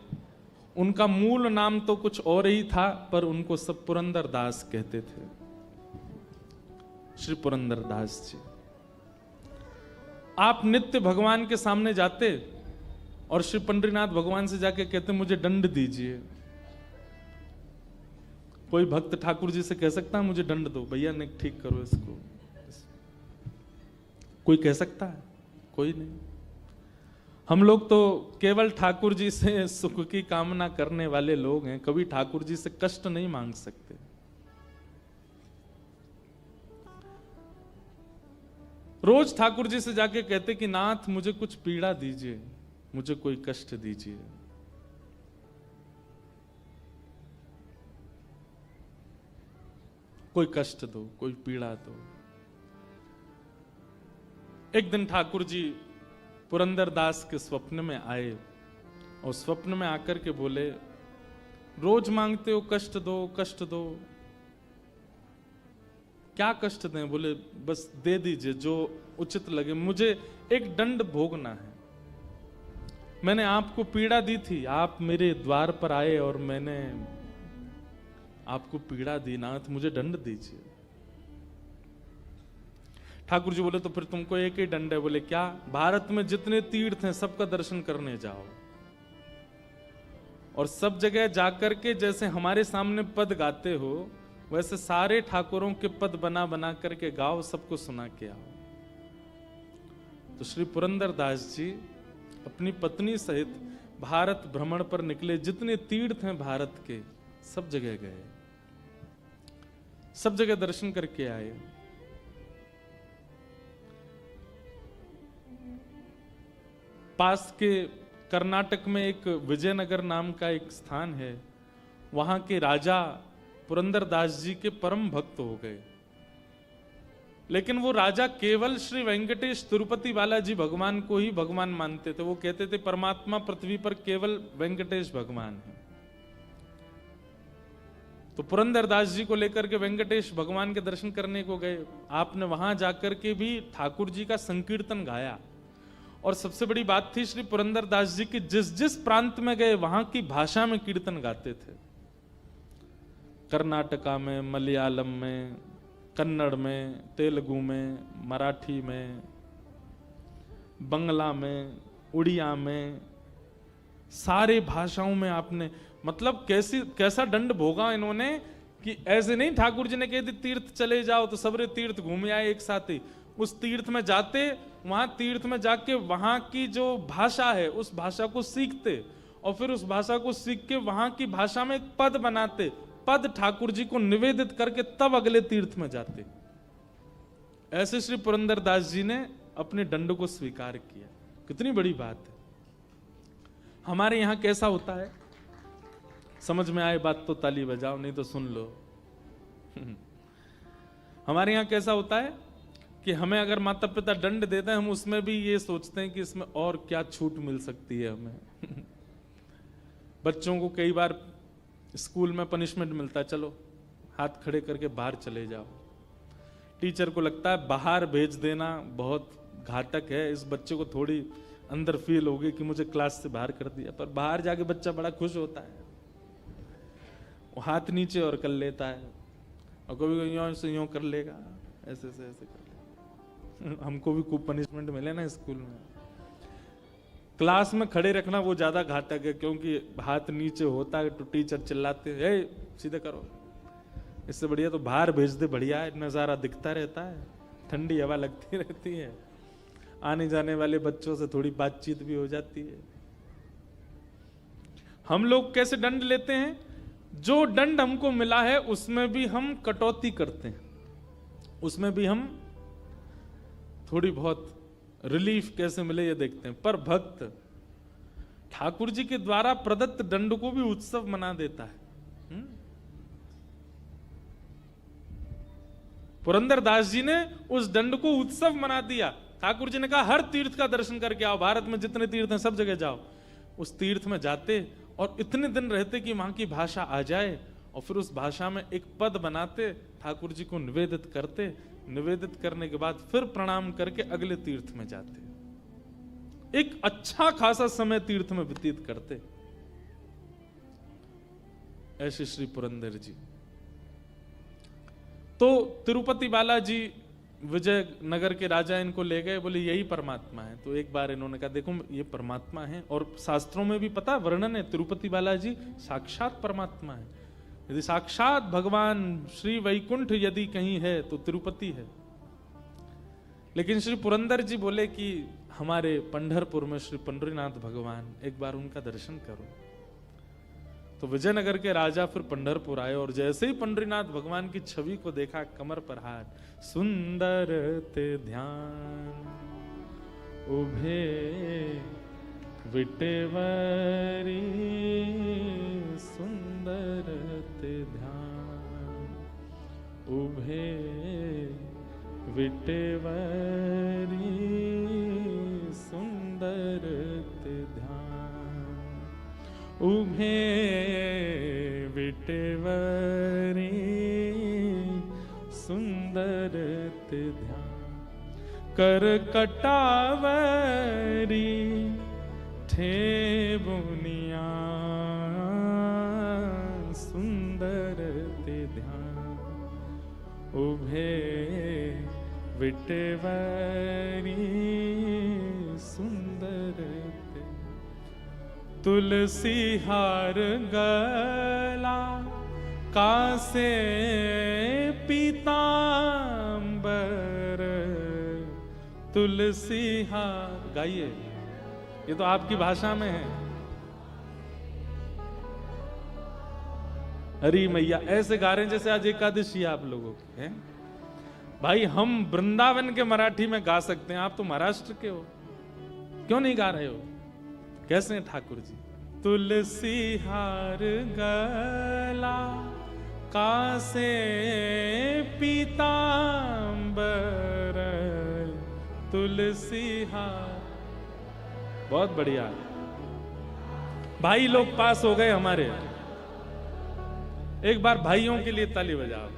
उनका मूल नाम तो कुछ और ही था, पर उनको सब पुरंदर दास कहते थे। श्री पुरंदर दास जी, आप नित्य भगवान के सामने जाते और श्री पंडरीनाथ भगवान से जाके कहते मुझे दंड दीजिए। कोई भक्त ठाकुर जी से कह सकता है मुझे दंड दो भैया, नहीं ठीक करो इसको? कोई कह सकता है? कोई नहीं। हम लोग तो केवल ठाकुर जी से सुख की कामना करने वाले लोग हैं, कभी ठाकुर जी से कष्ट नहीं मांग सकते। रोज ठाकुर जी से जाके कहते कि नाथ मुझे कुछ पीड़ा दीजिए, मुझे कोई कष्ट दीजिए। कोई कष्ट दो, कोई पीड़ा दो। एक दिन ठाकुर जी पुरंदर दास के स्वप्न में आए और स्वप्न में आकर के बोले, रोज मांगते हो कष्ट दो कष्ट दो, क्या कष्ट दें? बोले बस दे दीजिए जो उचित लगे, मुझे एक दंड भोगना है। मैंने आपको पीड़ा दी थी, आप मेरे द्वार पर आए और मैंने आपको पीड़ा दी, नाथ मुझे दंड दीजिए। ठाकुर जी बोले तो फिर तुमको एक ही दंड है। बोले क्या? भारत में जितने तीर्थ हैं सबका दर्शन करने जाओ और सब जगह जाकर के जैसे हमारे सामने पद गाते हो वैसे सारे ठाकुरों के पद बना बना करके गाओ, सबको सुना के आओ। तो श्री पुरंदर दास जी अपनी पत्नी सहित भारत भ्रमण पर निकले। जितने तीर्थ हैं भारत के सब जगह गए, सब जगह दर्शन करके आए। पास के कर्नाटक में एक विजयनगर नाम का एक स्थान है, वहां के राजा पुरंदर दास जी के परम भक्त हो गए। लेकिन वो राजा केवल श्री वेंकटेश तिरुपति बालाजी भगवान को ही भगवान मानते थे। वो कहते थे परमात्मा पृथ्वी पर केवल वेंकटेश भगवान है। तो पुरंदर दास जी को लेकर के वेंकटेश भगवान के दर्शन करने को गए। आपने वहां जाकर के भी ठाकुर जी का संकीर्तन गाया। और सबसे बड़ी बात थी श्री पुरंदर दास जी की जिस जिस प्रांत में गए वहां की भाषा में कीर्तन गाते थे। कर्नाटका में, मलयालम में, कन्नड़ में, तेलुगु में, मराठी में, बंगला में, उड़िया में, सारे भाषाओं में आपने मतलब कैसा दंड भोगा इन्होंने कि ऐसे नहीं ठाकुर जी ने कह दी तीर्थ चले जाओ तो सबरे तीर्थ घूम आए एक साथ ही। उस तीर्थ में जाते, वहां तीर्थ में जाके वहां की जो भाषा है उस भाषा को सीखते और फिर उस भाषा को सीख के वहां की भाषा में एक पद बनाते, पद ठाकुर जी को निवेदित करके तब अगले तीर्थ में जाते। ऐसे श्री पुरंदर दास जी ने अपने दंड को स्वीकार किया। कितनी बड़ी बात है। हमारे यहां कैसा होता है, समझ में आए बात तो ताली बजाओ, नहीं तो सुन लो। हमारे यहां कैसा होता है कि हमें अगर माता पिता दंड देते हैं हम उसमें भी ये सोचते हैं कि इसमें और क्या छूट मिल सकती है हमें। बच्चों को कई बार स्कूल में पनिशमेंट मिलता है, चलो हाथ खड़े करके बाहर चले जाओ। टीचर को लगता है बाहर भेज देना बहुत घातक है, इस बच्चे को थोड़ी अंदर फील होगी कि मुझे क्लास से बाहर कर दिया। पर बाहर जाके बच्चा बड़ा खुश होता है, वो हाथ नीचे और कर लेता है और कभी यूं से यूं कर लेगा, ऐसे से ऐसे कर लेगा। हमको भी खूब पनिशमेंट मिले ना स्कूल में। क्लास में खड़े रखना वो ज्यादा घातक है क्योंकि हाथ नीचे होता है तो टीचर चिल्लाते हैं सीधे करो। इससे बढ़िया तो बाहर भेज दे, बढ़िया है, नजारा दिखता रहता है, ठंडी हवा लगती रहती है, आने जाने वाले बच्चों से थोड़ी बातचीत भी हो जाती है। हम लोग कैसे दंड लेते हैं? जो दंड हमको मिला है उसमें भी हम कटौती करते हैं, उसमें भी हम थोड़ी बहुत रिलीफ कैसे मिले ये देखते हैं। पर भक्त ठाकुर जी के द्वारा प्रदत्त दंड को भी उत्सव मना देता है। पुरंदर दास जी ने उस दंड को उत्सव मना दिया। ठाकुर जी ने कहा हर तीर्थ का दर्शन करके आओ, भारत में जितने तीर्थ हैं सब जगह जाओ। उस तीर्थ में जाते और इतने दिन रहते कि वहां की भाषा आ जाए, और फिर उस भाषा में एक पद बनाते, ठाकुर जी को निवेदित करते, निवेदित करने के बाद फिर प्रणाम करके अगले तीर्थ में जाते। एक अच्छा खासा समय तीर्थ में व्यतीत करते। ऐसे श्री पुरंदर जी। तो तिरुपति बालाजी विजयनगर के राजा इनको ले गए, बोले यही परमात्मा है। तो एक बार इन्होंने कहा देखो ये परमात्मा है, और शास्त्रों में भी पता वर्णन है तिरुपति बालाजी साक्षात परमात्मा है। यदि साक्षात भगवान श्री वैकुंठ यदि कहीं है तो तिरुपति है। लेकिन श्री पुरंदर जी बोले कि हमारे पंढरपुर में श्री पंढरीनाथ भगवान, एक बार उनका दर्शन करो। तो विजयनगर के राजा फिर पंढरपुर आए, और जैसे ही पंढरीनाथ भगवान की छवि को देखा, कमर पर हाथ, सुंदर ते ध्यान उभे विटेवरी, सुंदर ते ध्यान उभे विटेवरी, सुंदर ते ध्यान उभे विटेवरी, सुंदर ते ध्यान कर कटावरी, ठे बुनिया, सुंदर ते ध्यान उभे विटेवरी, सुंदर ते तुलसी हार गला कासे पीतांबर, तुलसी हार। गाइए, ये तो आपकी भाषा में है। हरी मैया ऐसे गा रहे हैं जैसे आज एकादशी आप लोगों की है। भाई हम वृंदावन के मराठी में गा सकते हैं, आप तो महाराष्ट्र के हो, क्यों नहीं गा रहे हो? कैसे हैं ठाकुर जी? तुलसी हार गला कासे पीतांबर, तुलसी हार। बहुत बढ़िया भाई लोग पास हो गए हमारे। एक बार भाइयों के लिए ताली बजाओ।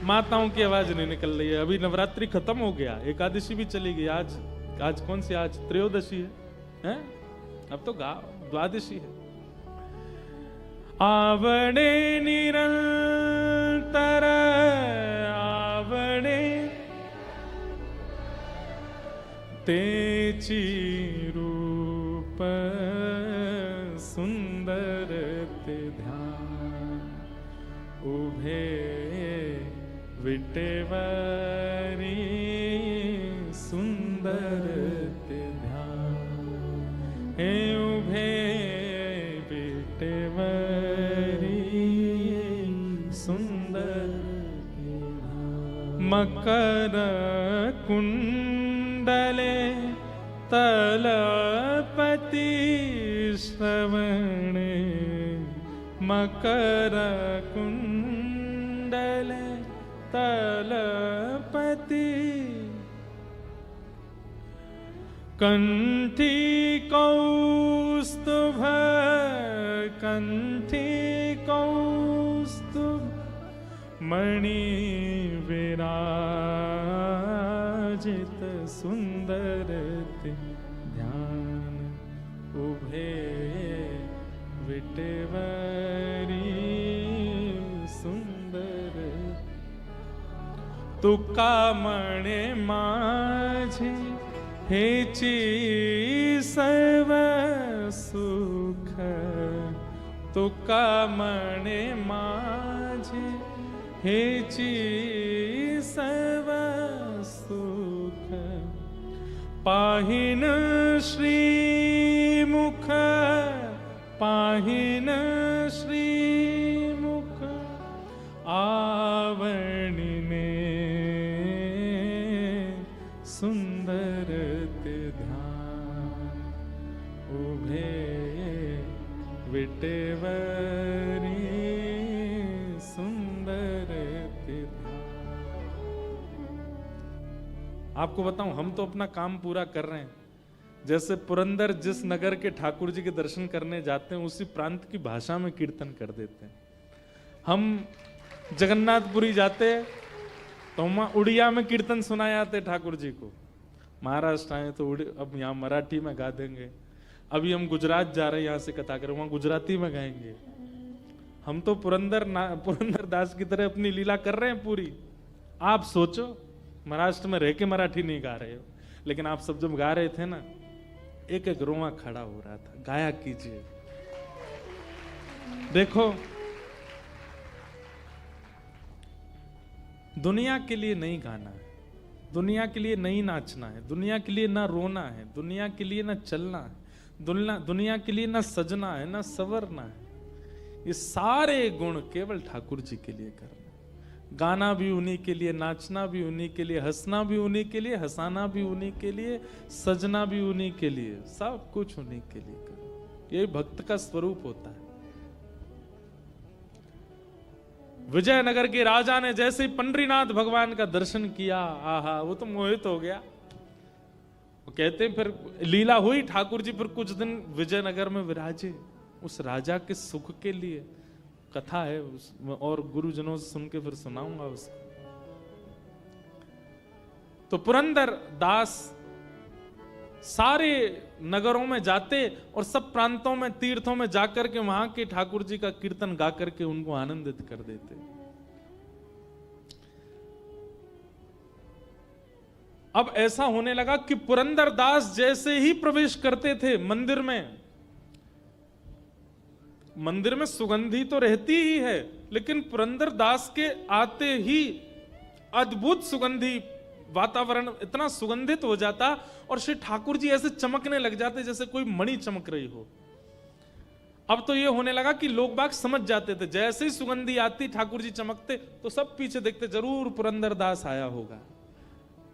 माताओं की आवाज नहीं निकल रही है। अभी नवरात्रि खत्म हो गया, एकादशी भी चली गई। आज कौन सी? आज त्रयोदशी है? अब तो द्वादशी है। आवड़े निरंतर आवड़े तेची रूप, सुंदर ते ध्यान उभे विटेवरी, सुंदर ते ध्यान हे उभे विटेवरी, सुंदर ते ध्यान। मकर कुंडले तलपति श्रवणे, मकर कुंडले तलपति, कंठी कौस्तुभ, कंठी कौस्तुभ मणि विराजित, सुंदर ते ध्यान उभे विटेवरी, सुंदर। तुका मणे माझे हेची सर्व सुख, तुका मणे माझे हेची सर्व सुख, पाहिन श्रीमुख, पाहिन श्रीमुख आवणिने, सुंदर ते ध्यान उभे विटेवरी, सुंदर ते ध्यान। आपको बताऊं, हम तो अपना काम पूरा कर रहे हैं। जैसे पुरंदर जिस नगर के ठाकुर जी के दर्शन करने जाते हैं उसी प्रांत की भाषा में कीर्तन कर देते हैं। हम जगन्नाथपुरी जाते हैं तो वहां उड़िया में कीर्तन सुनाए जाते ठाकुर जी को। महाराष्ट्र आए तो अब यहाँ मराठी में गा देंगे। अभी हम गुजरात जा रहे हैं, यहाँ से कथा करें, वहां गुजराती में गाएंगे। हम तो पुरंदर दास की तरह अपनी लीला कर रहे हैं पूरी। आप सोचो, महाराष्ट्र में रह के मराठी नहीं गा रहे हो, लेकिन आप सब जब गा रहे थे ना, एक एक रोमा खड़ा हो रहा था। गाया कीजिए। देखो, दुनिया के लिए नहीं गाना है, दुनिया के लिए नहीं नाचना है, दुनिया के लिए ना रोना है, दुनिया के लिए ना चलना है, दुनिया के लिए ना सजना है ना संवरना है। ये सारे गुण केवल ठाकुर जी के लिए करना। गाना भी उन्हीं के लिए, नाचना भी उन्हीं के लिए, हंसना भी उन्हीं के लिए, हंसाना भी उन्हीं के लिए, सजना भी उन्हीं के लिए, सब कुछ उन्हीं के लिए करो। यही भक्त का स्वरूप होता है। विजयनगर के राजा ने जैसे ही पंडरीनाथ भगवान का दर्शन किया, आहा, वो तो मोहित हो गया। वो कहते हैं फिर लीला हुई, ठाकुर जी फिर कुछ दिन विजयनगर में विराजे उस राजा के सुख के लिए। कथा है और गुरुजनों से सुन के फिर सुनाऊंगा उसको। तो पुरंदर दास सारे नगरों में जाते और सब प्रांतों में, तीर्थों में जाकर के वहां के ठाकुर जी का कीर्तन गा करके उनको आनंदित कर देते। अब ऐसा होने लगा कि पुरंदर दास जैसे ही प्रवेश करते थे मंदिर में, मंदिर में सुगंधी तो रहती ही है, लेकिन पुरंदर दास के आते ही अद्भुत सुगंधी वातावरण इतना सुगंधित हो जाता और श्री ठाकुर जी ऐसे चमकने लग जाते जैसे कोई मणि चमक रही हो। अब तो ये होने लगा कि लोग बाग समझ जाते थे, जैसे ही सुगंधी आती ठाकुर जी चमकते तो सब पीछे देखते, जरूर पुरंदर दास आया होगा।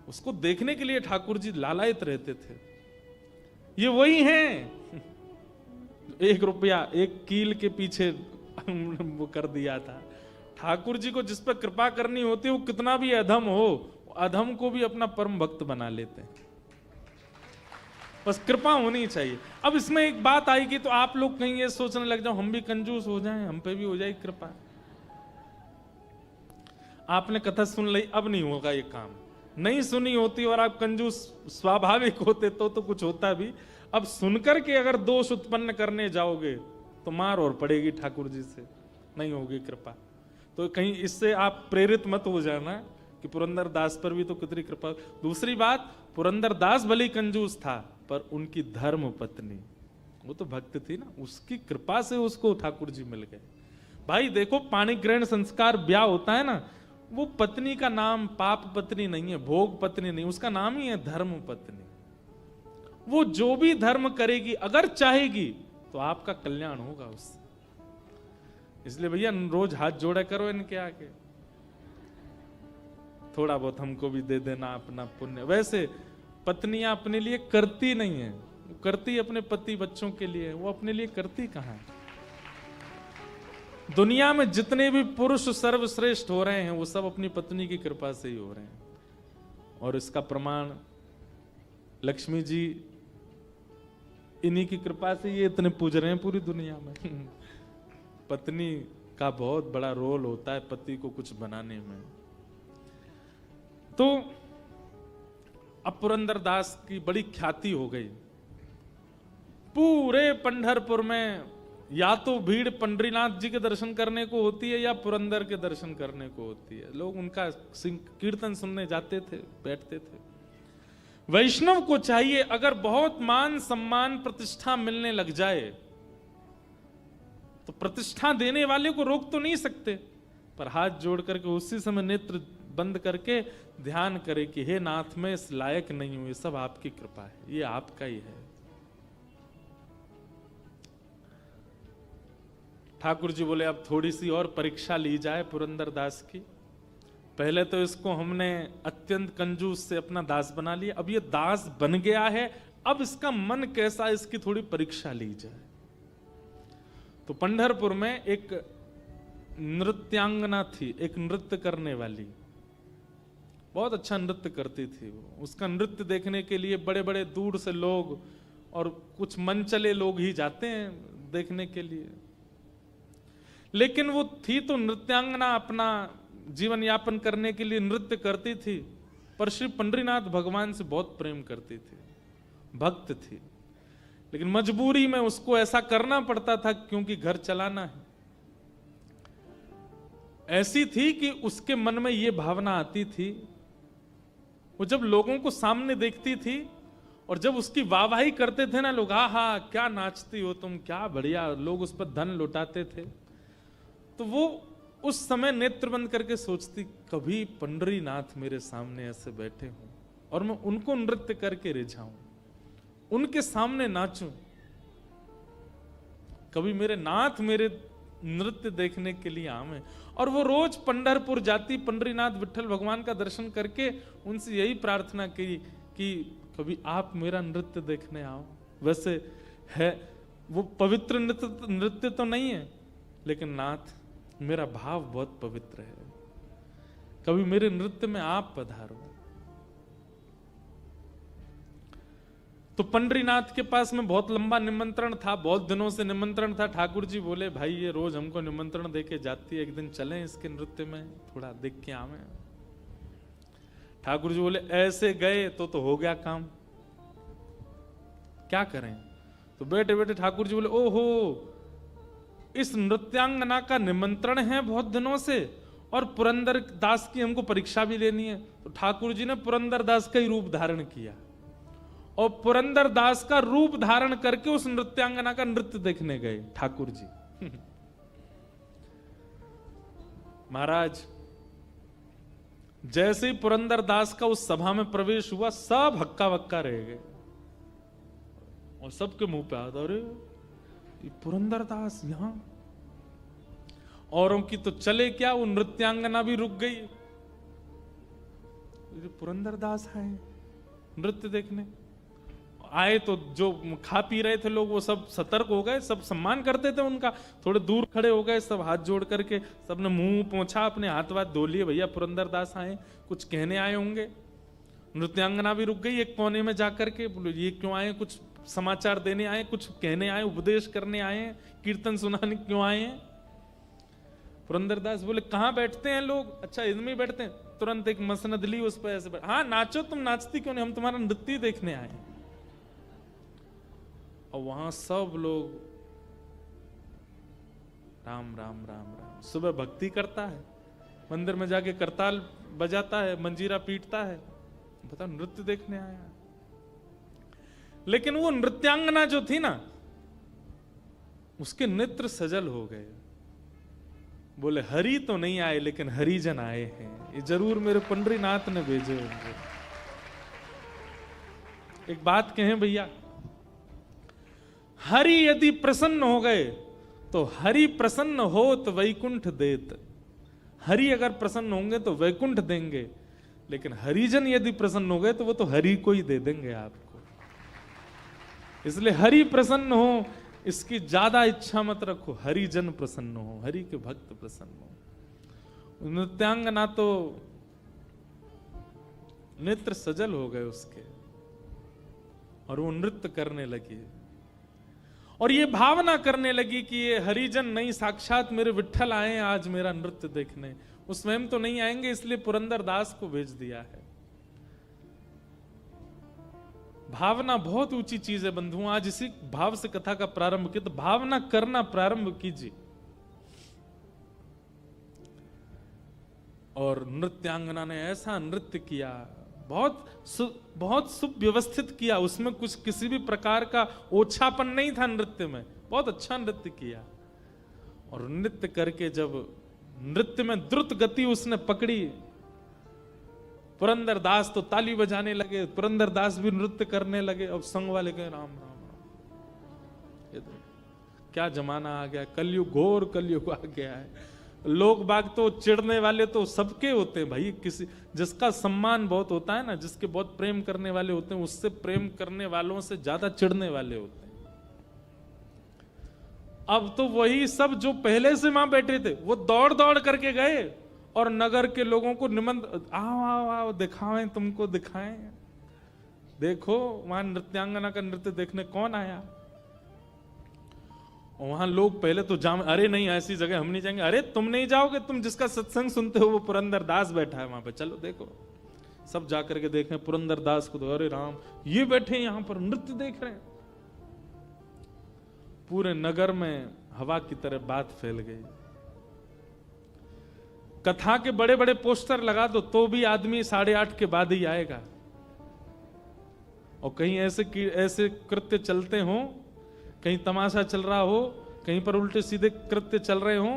उसको देखने के लिए ठाकुर जी लालायित रहते थे। ये वही हैं 1 रुपया 1 कील के पीछे वो कर दिया था। ठाकुर जी को जिस पर कृपा करनी होती है, वो कितना भी अधम हो, अधम को भी अपना परम भक्त बना लेते हैं। बस कृपा होनी चाहिए। अब इसमें एक बात आएगी तो आप लोग कहीं ये सोचने लग जाओ हम भी कंजूस हो जाएं, हम पे भी हो जाए कृपा। आपने कथा सुन ली, अब नहीं होगा ये काम। नहीं सुनी होती और आप कंजूस स्वाभाविक होते तो कुछ होता भी। अब सुनकर के अगर दोष उत्पन्न करने जाओगे तो मार और पड़ेगी ठाकुर जी से, नहीं होगी कृपा। तो कहीं इससे आप प्रेरित मत हो जाना कि पुरंदर दास पर भी तो कितनी कृपा। दूसरी बात, पुरंदर दास भले कंजूस था पर उनकी धर्म पत्नी, वो तो भक्त थी ना, उसकी कृपा से उसको ठाकुर जी मिल गए। भाई देखो, पाणी ग्रहण संस्कार ब्याह होता है ना, वो पत्नी का नाम पाप पत्नी नहीं है, भोग पत्नी नहीं, उसका नाम ही है धर्म पत्नी। वो जो भी धर्म करेगी अगर चाहेगी तो आपका कल्याण होगा उससे। इसलिए भैया रोज हाथ जोड़ा करो इनके आगे, थोड़ा बहुत हमको भी दे देना अपना पुण्य। वैसे पत्नियां अपने लिए करती नहीं है, वो करती अपने पति बच्चों के लिए, वो अपने लिए करती कहां है। दुनिया में जितने भी पुरुष सर्वश्रेष्ठ हो रहे हैं वो सब अपनी पत्नी की कृपा से ही हो रहे हैं। और इसका प्रमाण लक्ष्मी जी, इन्हीं की कृपा से ये इतने पूज रहे हैं पूरी दुनिया में। पत्नी का बहुत बड़ा रोल होता है पति को कुछ बनाने में। तो अब पुरंदर दास की बड़ी ख्याति हो गई। पूरे पंढरपुर में या तो भीड़ पंडरीनाथ जी के दर्शन करने को होती है या पुरंदर के दर्शन करने को होती है। लोग उनका कीर्तन सुनने जाते थे, बैठते थे। वैष्णव को चाहिए, अगर बहुत मान सम्मान प्रतिष्ठा मिलने लग जाए तो प्रतिष्ठा देने वाले को रोक तो नहीं सकते, पर हाथ जोड़ करके उसी समय नेत्र बंद करके ध्यान करे कि हे नाथ, मैं इस लायक नहीं हूं, ये सब आपकी कृपा है, ये आपका ही है। ठाकुर जी बोले अब थोड़ी सी और परीक्षा ली जाए पुरंदर दास की। पहले तो इसको हमने अत्यंत कंजूस से अपना दास बना लिया, अब ये दास बन गया है, अब इसका मन कैसा है इसकी थोड़ी परीक्षा ली जाए। तो पंढरपुर में एक नृत्यांगना थी, एक नृत्य करने वाली, बहुत अच्छा नृत्य करती थी वो। उसका नृत्य देखने के लिए बड़े बड़े दूर से लोग और कुछ मनचले लोग ही जाते हैं देखने के लिए। लेकिन वो थी तो नृत्यांगना, अपना जीवन यापन करने के लिए नृत्य करती थी, पर श्री पंडरीनाथ भगवान से बहुत प्रेम करती थी, भक्त थी। लेकिन मजबूरी में उसको ऐसा करना पड़ता था क्योंकि घर चलाना है। ऐसी थी कि उसके मन में ये भावना आती थी, वो जब लोगों को सामने देखती थी और जब उसकी वाहवाही करते थे ना लोग, हा क्या नाचती हो तुम, क्या बढ़िया, लोग उस पर धन लुटाते थे, तो वो उस समय नेत्र बंद करके सोचती, कभी पंडरीनाथ मेरे सामने ऐसे बैठे हों और मैं उनको नृत्य करके रिझाऊं, उनके सामने नाचूं, कभी मेरे नाथ मेरे नृत्य देखने के लिए आवे। और वो रोज पंढरपुर जाती, पंडरीनाथ विठल भगवान का दर्शन करके उनसे यही प्रार्थना की कि कभी आप मेरा नृत्य देखने आओ। वैसे है वो पवित्र नृत्य तो नहीं है, लेकिन नाथ मेरा भाव बहुत पवित्र है, कभी मेरे नृत्य में आप पधारो। तो पंडरीनाथ के पास में बहुत लंबा निमंत्रण था, बहुत दिनों से निमंत्रण था। ठाकुर जी बोले, भाई ये रोज हमको निमंत्रण देके जाती है, एक दिन चलें इसके नृत्य में, थोड़ा देख के आवे। ठाकुर जी बोले, ऐसे गए तो हो गया काम, क्या करें। तो बैठे बैठे ठाकुर जी बोले, ओहो इस नृत्यांगना का निमंत्रण है बहुत दिनों से, और पुरंदर दास की हमको परीक्षा भी लेनी है। तो ठाकुर जी ने पुरंदर दास का ही रूप धारण किया और पुरंदर दास का रूप धारण करके उस नृत्यांगना का नृत्य देखने गए ठाकुर जी। महाराज जैसे ही पुरंदर दास का उस सभा में प्रवेश हुआ, सब हक्का बक्का रह गए और सबके मुंह पे आता, अरे पुरंदर दास यहां। औरों की तो चले क्या, वो नृत्यांगना भी रुक गई, पुरंदर दास आए नृत्य देखने। आए तो जो खा पी रहे थे लोग वो सब सतर्क हो गए, सब सम्मान करते थे उनका, थोड़े दूर खड़े हो गए, सब हाथ जोड़ करके सबने मुंह पोंछा, अपने हाथ वाथ धो लिए, भैया पुरंदर दास आए, कुछ कहने आए होंगे। नृत्यांगना भी रुक गई एक कोने में जाकर के, बोले ये क्यों आए, कुछ समाचार देने आए, कुछ कहने आए, उपदेश करने आए, कीर्तन सुनाने क्यों आए हैं। पुरंदर दास बोले, कहाँ बैठते हैं लोग, अच्छा इनमें बैठते हैं। तुरंत एक मसनद ली, उस पर ऐसे हाँ नाचो, तुम नाचती क्यों नहीं, हम तुम्हारा नृत्य देखने आए। और वहां सब लोग राम राम राम राम, सुबह भक्ति करता है, मंदिर में जाके करताल बजाता है, मंजीरा पीटता है, पता नृत्य देखने आया। लेकिन वो नृत्यांगना जो थी ना, उसके नेत्र सजल हो गए। बोले हरि तो नहीं आए, लेकिन हरिजन आए हैं, ये जरूर मेरे पंडरीनाथ ने भेजे होंगे। एक बात कहें भैया, हरि यदि प्रसन्न हो गए तो हरि प्रसन्न हो तो वैकुंठ देत। हरि अगर प्रसन्न होंगे तो वैकुंठ देंगे, लेकिन हरिजन यदि प्रसन्न हो गए तो वो तो हरि को ही दे देंगे आपको। इसलिए हरि प्रसन्न हो इसकी ज्यादा इच्छा मत रखो, हरिजन प्रसन्न हो, हरि के भक्त प्रसन्न हो। नृत्यांगना तो नेत्र सजल हो गए उसके और वो नृत्य करने लगी और ये भावना करने लगी कि ये हरिजन नहीं, साक्षात मेरे विठ्ठल आए आज मेरा नृत्य देखने। वो स्वयं तो नहीं आएंगे, इसलिए पुरंदर दास को भेज दिया है। भावना बहुत ऊंची चीज है बंधुओं, आज इसी भाव से कथा का प्रारंभ किया, तो भावना करना प्रारंभ कीजिए। और नृत्यांगना ने ऐसा नृत्य किया, बहुत सुव्यवस्थित किया, उसमें कुछ किसी भी प्रकार का ओछापन नहीं था नृत्य में, बहुत अच्छा नृत्य किया। और नृत्य करके जब नृत्य में द्रुत गति उसने पकड़ी, पुरंदर दास तो ताली बजाने लगे, पुरंदर दास भी नृत्य करने लगे। अब संग वाले कहे राम राम राम, ये तो क्या जमाना आ गया, कलयुग, घोर कलयुग आ गया है। लोग बाग तो चिढ़ने वाले तो सबके होते हैं भाई, किसी जिसका सम्मान बहुत होता है ना, जिसके बहुत प्रेम करने वाले होते हैं, उससे प्रेम करने वालों से ज्यादा चिढ़ने वाले होते हैं। अब तो वही सब जो पहले से वहां बैठे थे वो दौड़ दौड़ करके गए और नगर के लोगों को निमंत्रण, आओ आओ आओ दिखाएं, तुमको दिखाएं, देखो वहां नृत्यांगना का नृत्य देखने कौन आया। और वहां लोग पहले तो अरे नहीं ऐसी जगह हम नहीं जाएंगे, अरे तुम नहीं जाओगे, तुम जिसका सत्संग सुनते हो वो पुरंदर दास बैठा है वहां पे, चलो देखो। सब जाकर के देखें पुरंदर दास को, तो अरे राम ये बैठे यहां पर नृत्य देख रहे हैं। पूरे नगर में हवा की तरह बात फैल गई। कथा के बड़े बड़े पोस्टर लगा दो तो भी आदमी 8:30 के बाद ही आएगा। और कहीं ऐसे कृत्य चलते हो, कहीं तमाशा चल रहा हो, कहीं पर उल्टे सीधे कृत्य चल रहे हो,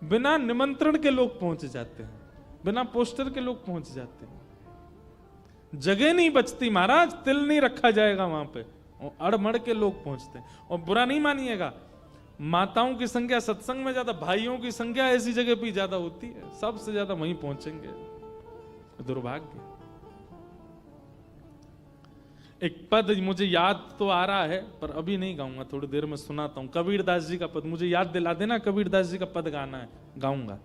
बिना निमंत्रण के लोग पहुंच जाते हैं, बिना पोस्टर के लोग पहुंच जाते हैं। जगह नहीं बचती महाराज, तिल नहीं रखा जाएगा वहां पे, और अड़मड़ के लोग पहुंचते हैं। और बुरा नहीं मानिएगा, माताओं की संख्या सत्संग में ज्यादा, भाइयों की संख्या ऐसी जगह पे ज्यादा होती है, सबसे ज्यादा वहीं पहुंचेंगे। दुर्भाग्य। एक पद मुझे याद तो आ रहा है पर अभी नहीं गाऊंगा, थोड़ी देर में सुनाता हूं। कबीरदास जी का पद मुझे याद दिला देना, कबीरदास जी का पद गाना है, गाऊंगा।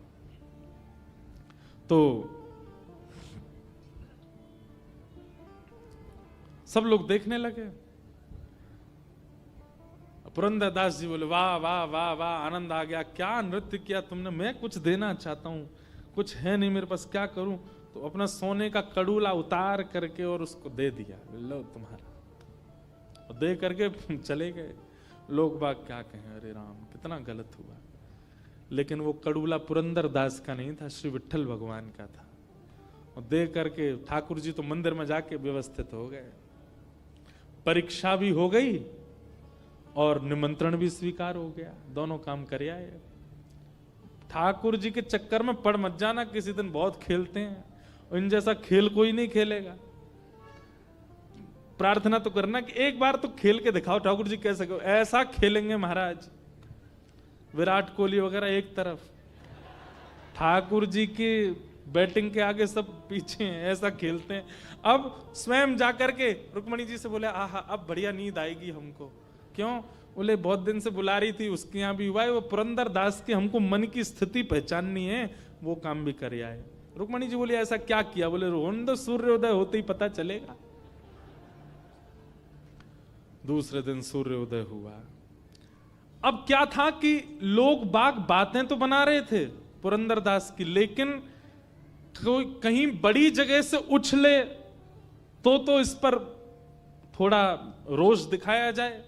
तो सब लोग देखने लगे। पुरंदर दास जी बोले वाह वाह वाह वाह, आनंद आ गया, क्या नृत्य किया तुमने, मैं कुछ देना चाहता हूं, कुछ है नहीं मेरे पास, क्या करूं। तो अपना सोने का कड़ूला उतार करके और उसको दे दिया, लो तुम्हारा, और दे करके चले गए। लोग बाग क्या कहें, अरे राम कितना गलत हुआ। लेकिन वो कड़ूला पुरंदर दास का नहीं था, श्री विट्ठल भगवान का था। और दे करके ठाकुर जी तो मंदिर में जाके व्यवस्थित हो गए, परीक्षा भी हो गई और निमंत्रण भी स्वीकार हो गया, दोनों काम कर आए। ठाकुर जी के चक्कर में पड़ मत जाना, किसी दिन बहुत खेलते हैं, इन जैसा खेल कोई नहीं खेलेगा। प्रार्थना तो करना कि एक बार तो खेल के दिखाओ ठाकुर जी कैसे, ऐसा खेलेंगे महाराज, विराट कोहली वगैरह एक तरफ, ठाकुर जी की बैटिंग के आगे सब पीछे हैं, ऐसा खेलते हैं। अब स्वयं जाकर के रुक्मणी जी से बोले आहा अब बढ़िया नींद आएगी हमको। क्यों? बोले बहुत दिन से बुला रही थी, उसके यहाँ भी हुआ है, वो पुरंदर दास के हमको मन की स्थिति पहचाननी है, वो काम भी कर आए। रुक्मणी जी बोली ऐसा क्या किया? बोले रोन दो, सूर्योदय होते ही पता चलेगा। दूसरे दिन सूर्योदय हुआ। अब क्या था कि लोग बाग बातें तो बना रहे थे पुरंदर दास की, लेकिन कोई कहीं बड़ी जगह से उछले तो इस पर थोड़ा रोष दिखाया जाए।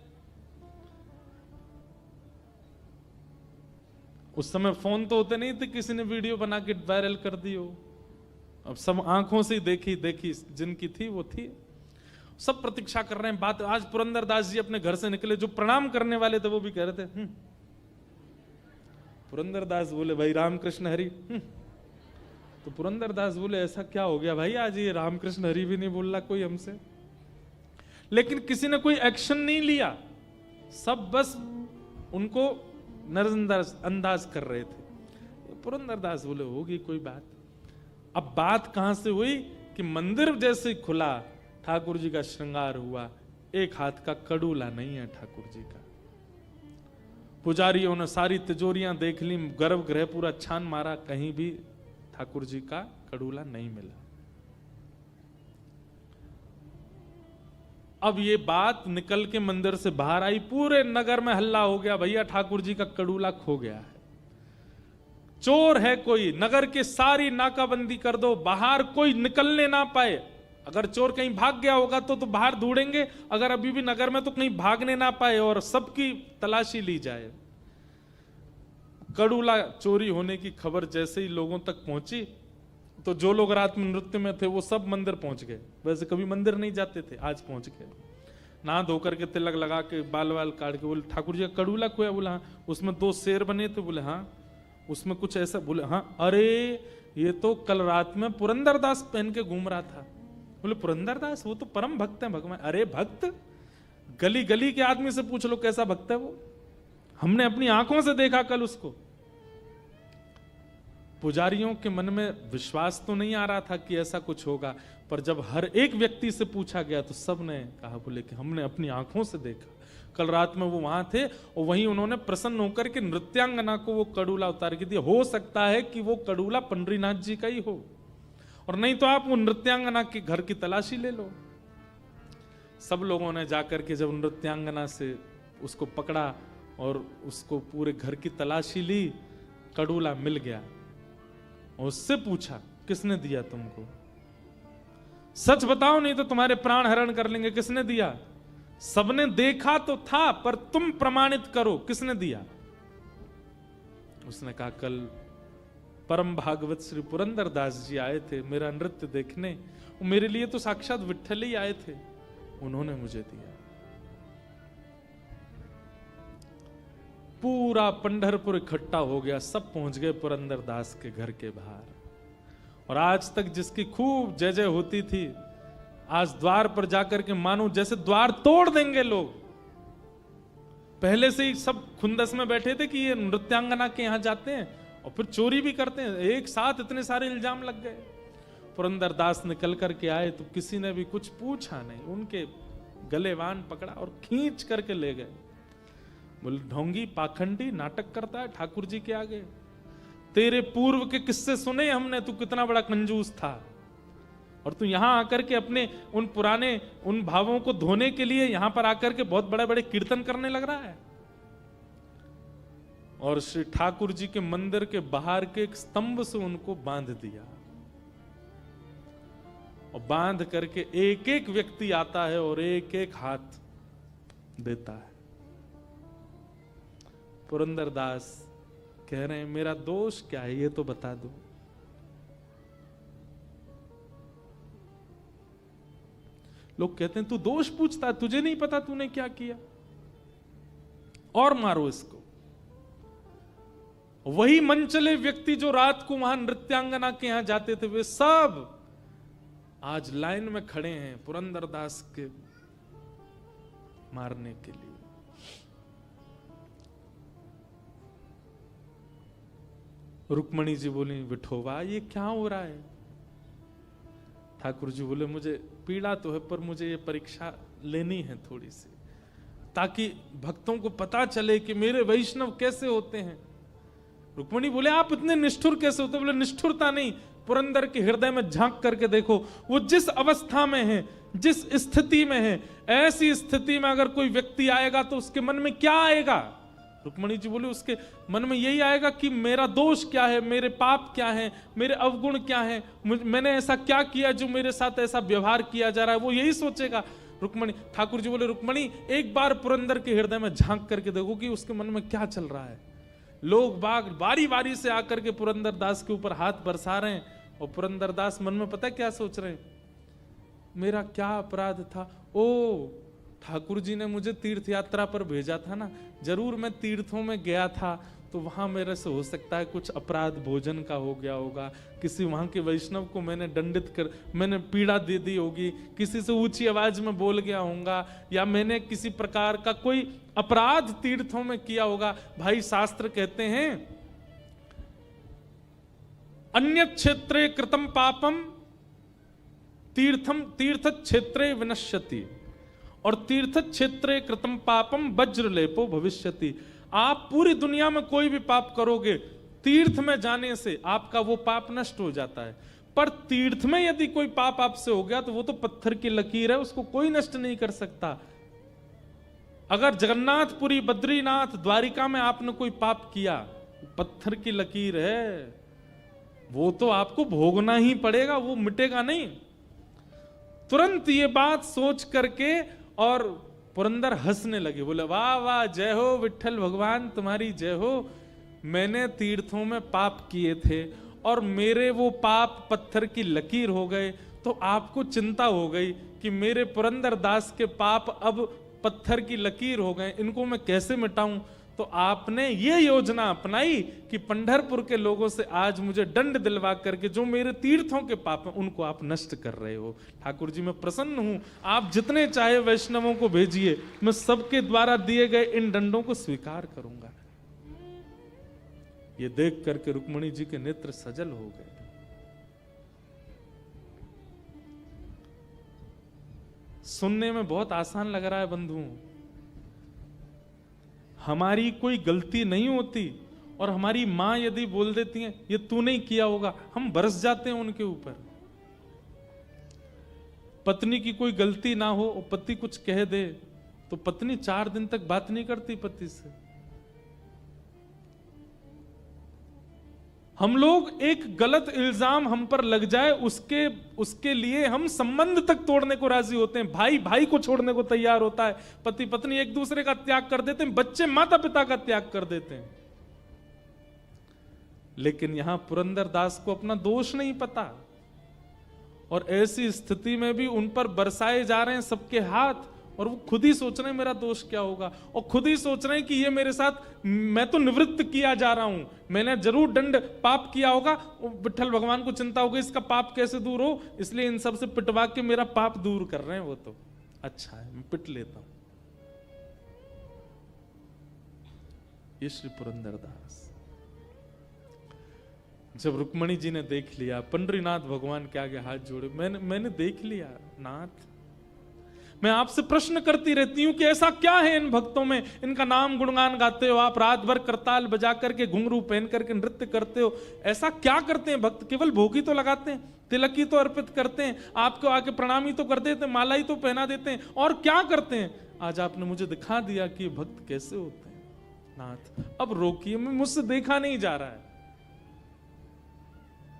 उस समय फोन तो होते नहीं थे, किसी ने वीडियो बना के वायरल कर दी हो। अब सब आंखों से देखी जिनकी थी वो थी, सब प्रतीक्षा कर रहे हैं बात। आज पुरंदर दास जी अपने घर से निकले, जो प्रणाम करने वाले थे वो भी कह रहे थे पुरंदर दास बोले भाई रामकृष्ण हरि। तो पुरंदर दास बोले ऐसा क्या हो गया भाई, आज ये रामकृष्ण हरि भी नहीं बोल रहा कोई हमसे। लेकिन किसी ने कोई एक्शन नहीं लिया, सब बस उनको नजरअंदाज कर रहे थे। पुरंदर दास बोले होगी कोई बात। अब बात कहां से हुई कि मंदिर जैसे खुला, ठाकुर जी का श्रृंगार हुआ, एक हाथ का कड़ूला नहीं है ठाकुर जी का। पुजारियों ने सारी तिजोरियां देख ली, गर्भगृह पूरा छान मारा, कहीं भी ठाकुर जी का कड़ूला नहीं मिला। अब ये बात निकल के मंदिर से बाहर आई, पूरे नगर में हल्ला हो गया, भैया ठाकुर जी का कड़ूला खो गया है, चोर है कोई, नगर के सारी नाकाबंदी कर दो, बाहर कोई निकलने ना पाए। अगर चोर कहीं भाग गया होगा तो बाहर ढूंढेंगे, अगर अभी भी नगर में तो कहीं भागने ना पाए और सबकी तलाशी ली जाए। कड़ूला चोरी होने की खबर जैसे ही लोगों तक पहुंची तो जो लोग रात में नृत्य में थे वो सब मंदिर पहुंच गए। वैसे कभी मंदिर नहीं जाते थे, आज पहुंच गए, नहा धोकर के तिलक लगा के बाल वाल काट के। बोले ठाकुर जी का कड़ूला खोया? बोले हाँ। उसमें 2 शेर बने थे? बोले हाँ। उसमें कुछ ऐसा? बोले हाँ। अरे ये तो कल रात में पुरंदर दास पहन के घूम रहा था। बोले पुरंदर दास? वो तो परम भक्त है भगवान। अरे भक्त, गली गली के आदमी से पूछ लो कैसा भक्त है वो, हमने अपनी आंखों से देखा कल उसको। पुजारियों के मन में विश्वास तो नहीं आ रहा था कि ऐसा कुछ होगा, पर जब हर एक व्यक्ति से पूछा गया तो सब ने कहा, बोले कि हमने अपनी आंखों से देखा। कल रात में वो वहां थे और वहीं उन्होंने प्रसन्न होकर के नृत्यांगना को वो कड़ूला उतार के दिया। हो सकता है कि वो कड़ूला पंडरीनाथ जी का ही हो, और नहीं तो आप वो नृत्यांगना के घर की तलाशी ले लो। सब लोगों ने जाकर के जब नृत्यांगना से उसको पकड़ा और उसको पूरे घर की तलाशी ली, कड़ूला मिल गया। और उससे पूछा किसने दिया तुमको, सच बताओ नहीं तो तुम्हारे प्राण हरण कर लेंगे। किसने दिया? सबने देखा तो था, पर तुम प्रमाणित करो किसने दिया। उसने कहा कल परम भागवत श्री पुरंदर दास जी आए थे मेरा नृत्य देखने, मेरे लिए तो साक्षात विट्ठल ही आए थे, उन्होंने मुझे दिया। पूरा पंढरपुर इकट्ठा हो गया, सब पहुंच गए पुरंदर दास के घर के बाहर। और आज तक जिसकी खूब जय जय होती थी, आज द्वार पर जाकर के मानो जैसे द्वार तोड़ देंगे लोग। पहले से ही सब खुंदस में बैठे थे कि ये नृत्यांगना के यहां जाते हैं और फिर चोरी भी करते हैं। एक साथ इतने सारे इल्जाम लग गए। पुरंदर दास निकल करके आए तो किसी ने भी कुछ पूछा नहीं, उनके गले वान पकड़ा और खींच करके ले गए। बोले ढोंगी पाखंडी नाटक करता है ठाकुर जी के आगे, तेरे पूर्व के किस्से सुने हमने, तू कितना बड़ा कंजूस था, और तू यहां आकर के अपने उन पुराने उन भावों को धोने के लिए यहां पर आकर के बहुत बड़े बड़े कीर्तन करने लग रहा है। और श्री ठाकुर जी के मंदिर के बाहर के एक स्तंभ से उनको बांध दिया, और बांध करके एक एक व्यक्ति आता है और एक एक हाथ देता है। पुरंदर दास कह रहे हैं मेरा दोष क्या है ये तो बता दो। लोग कहते हैं तू दोष पूछता है, तुझे नहीं पता तूने क्या किया, और मारो इसको। वही मनचले व्यक्ति जो रात को वहां नृत्यांगना के यहां जाते थे, वे सब आज लाइन में खड़े हैं पुरंदर दास के मारने के लिए। रुक्मणी जी बोली विठोबा ये क्या हो रहा है। ठाकुर जी बोले मुझे पीड़ा तो है, पर मुझे ये परीक्षा लेनी है थोड़ी सी, ताकि भक्तों को पता चले कि मेरे वैष्णव कैसे होते हैं। रुक्मणी बोले आप इतने निष्ठुर कैसे होते। बोले निष्ठुरता नहीं, पुरंदर के हृदय में झांक करके देखो, वो जिस अवस्था में है, जिस स्थिति में है, ऐसी स्थिति में अगर कोई व्यक्ति आएगा तो उसके मन में क्या आएगा। रुक्मणी जी बोले उसके मन में यही आएगा कि मेरा दोष क्या है, मेरे पाप क्या है, मेरे अवगुण क्या है, मैंने ऐसा क्या किया जो मेरे साथ ऐसा व्यवहार किया जा रहा है, वो यही सोचेगा। रुक्मणी ठाकुर जी बोले रुक्मणी एक बार पुरंदर के हृदय में झांक करके देखो कि उसके मन में क्या चल रहा है। लोग बाग बारी बारी से आकर के पुरंदर दास के ऊपर हाथ बरसा रहे हैं, और पुरंदर दास मन में पता क्या सोच रहे हैं, मेरा क्या अपराध था। ओ ठाकुर जी ने मुझे तीर्थ यात्रा पर भेजा था ना, जरूर मैं तीर्थों में गया था, तो वहां मेरे से हो सकता है कुछ अपराध भोजन का हो गया होगा, किसी वहां के वैष्णव को मैंने दंडित कर, मैंने पीड़ा दे दी होगी, किसी से ऊंची आवाज में बोल गया होऊंगा, या मैंने किसी प्रकार का कोई अपराध तीर्थों में किया होगा। भाई शास्त्र कहते हैं अन्य क्षेत्रे कृतम पापम तीर्थम तीर्थ क्षेत्रे विनश्यति, और तीर्थ क्षेत्रे कृतम पापम वज्रलेपो भविष्यति। आप पूरी दुनिया में कोई भी पाप करोगे, तीर्थ में जाने से आपका वो पाप नष्ट हो जाता है, पर तीर्थ में यदि कोई पाप आपसे हो गया तो वो तो पत्थर की लकीर है, उसको कोई नष्ट नहीं कर सकता। अगर जगन्नाथपुरी, बद्रीनाथ, द्वारिका में आपने कोई पाप किया, पत्थर की लकीर है, वो तो आपको भोगना ही पड़ेगा, वो मिटेगा नहीं। तुरंत ये बात सोच करके और पुरंदर हंसने लगे, बोले वाह वाह जय हो विठ्ठल भगवान तुम्हारी जय हो। मैंने तीर्थों में पाप किए थे और मेरे वो पाप पत्थर की लकीर हो गए, तो आपको चिंता हो गई कि मेरे पुरंदर दास के पाप अब पत्थर की लकीर हो गए, इनको मैं कैसे मिटाऊं। तो आपने ये योजना अपनाई कि पंढरपुर के लोगों से आज मुझे दंड दिलवा करके जो मेरे तीर्थों के पाप हैं उनको आप नष्ट कर रहे हो। ठाकुर जी मैं प्रसन्न हूं, आप जितने चाहे वैष्णवों को भेजिए, मैं सबके द्वारा दिए गए इन दंडों को स्वीकार करूंगा। ये देख करके रुक्मणी जी के नेत्र सजल हो गए। सुनने में बहुत आसान लग रहा है बंधुओं, हमारी कोई गलती नहीं होती और हमारी मां यदि बोल देती है ये तूने ही किया होगा, हम बरस जाते हैं उनके ऊपर। पत्नी की कोई गलती ना हो और पति कुछ कह दे तो पत्नी 4 दिन तक बात नहीं करती पति से। हम लोग एक गलत इल्जाम हम पर लग जाए उसके लिए हम संबंध तक तोड़ने को राजी होते हैं। भाई भाई को छोड़ने को तैयार होता है, पति पत्नी एक दूसरे का त्याग कर देते हैं, बच्चे माता पिता का त्याग कर देते हैं। लेकिन यहां पुरंदरदास को अपना दोष नहीं पता और ऐसी स्थिति में भी उन पर बरसाए जा रहे हैं सबके हाथ और वो खुद ही सोच रहे हैं मेरा दोष क्या होगा और खुद ही सोच रहे हैं कि ये मेरे साथ, मैं तो निवृत्त किया जा रहा हूं, मैंने जरूर दंड पाप किया होगा। विठ्ठल भगवान को चिंता होगी इसका पाप कैसे दूर हो, इसलिए इन सब से पिटवा के मेरा पाप दूर कर रहे हैं। वो तो अच्छा है, मैं पिट लेता हूं। ये श्री पुरंदरदास जब रुक्मणी जी ने देख लिया, पंडरीनाथ भगवान के आगे हाथ जोड़े, मैंने देख लिया नाथ, मैं आपसे प्रश्न करती रहती हूं कि ऐसा क्या है इन भक्तों में, इनका नाम गुणगान गाते हो आप, रात भर करताल बजा करके घुंघरू पहन करके नृत्य करते हो, ऐसा क्या करते हैं भक्त? केवल भोग ही तो लगाते हैं, तिलक ही तो अर्पित करते हैं, आपको आके प्रणाम ही तो कर देते हैं, माला ही तो पहना देते हैं, और क्या करते हैं? आज आपने मुझे दिखा दिया कि ये भक्त कैसे होते हैं नाथ, अब रोकिए, मुझसे देखा नहीं जा रहा है।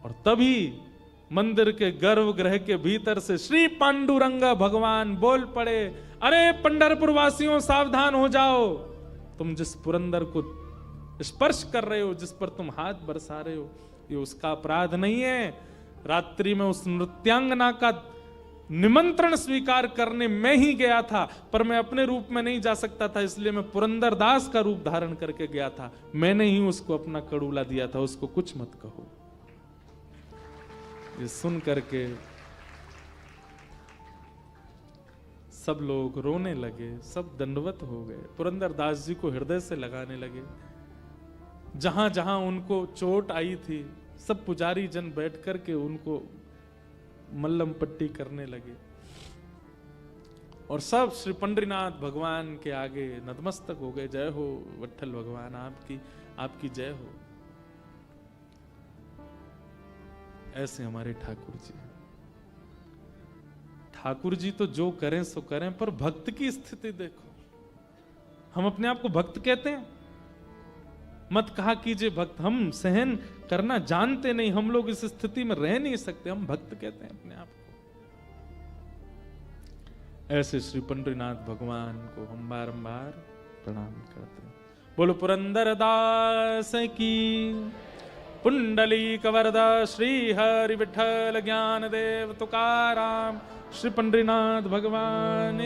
और तभी मंदिर के गर्भगृह के भीतर से श्री पांडुरंग भगवान बोल पड़े, अरे पंढरपुर वासियों सावधान हो जाओ, तुम जिस पुरंदर को स्पर्श कर रहे हो, जिस पर तुम हाथ बरसा रहे हो, ये उसका अपराध नहीं है। रात्रि में उस नृत्यांगना का निमंत्रण स्वीकार करने मैं ही गया था, पर मैं अपने रूप में नहीं जा सकता था, इसलिए मैं पुरंदरदास का रूप धारण करके गया था, मैंने ही उसको अपना कड़ूला दिया था, उसको कुछ मत कहो। ये सुन करके सब लोग रोने लगे, सब दंडवत हो गए, पुरंदरदास जी को हृदय से लगाने लगे। जहां जहां उनको चोट आई थी सब पुजारी जन बैठ करके उनको मल्लम पट्टी करने लगे और सब श्री पंडरीनाथ भगवान के आगे नतमस्तक हो गए। जय हो विठ्ठल भगवान, आपकी जय हो। ऐसे हमारे ठाकुर जी तो जो करें सो करें, पर भक्त की स्थिति देखो। हम अपने आप को भक्त कहते हैं, मत कहा कीजिए भक्त, हम सहन करना जानते नहीं, हम लोग इस स्थिति में रह नहीं सकते, हम भक्त कहते हैं अपने आप को। ऐसे श्री पंडरीनाथ भगवान को हम बारंबार प्रणाम करते हैं। बोलो पुरंदरदास की, पुंडलीक वरदा श्री हरि विठ्ठल ज्ञान देव तुकाराम, श्री पंडरीनाथ भगवान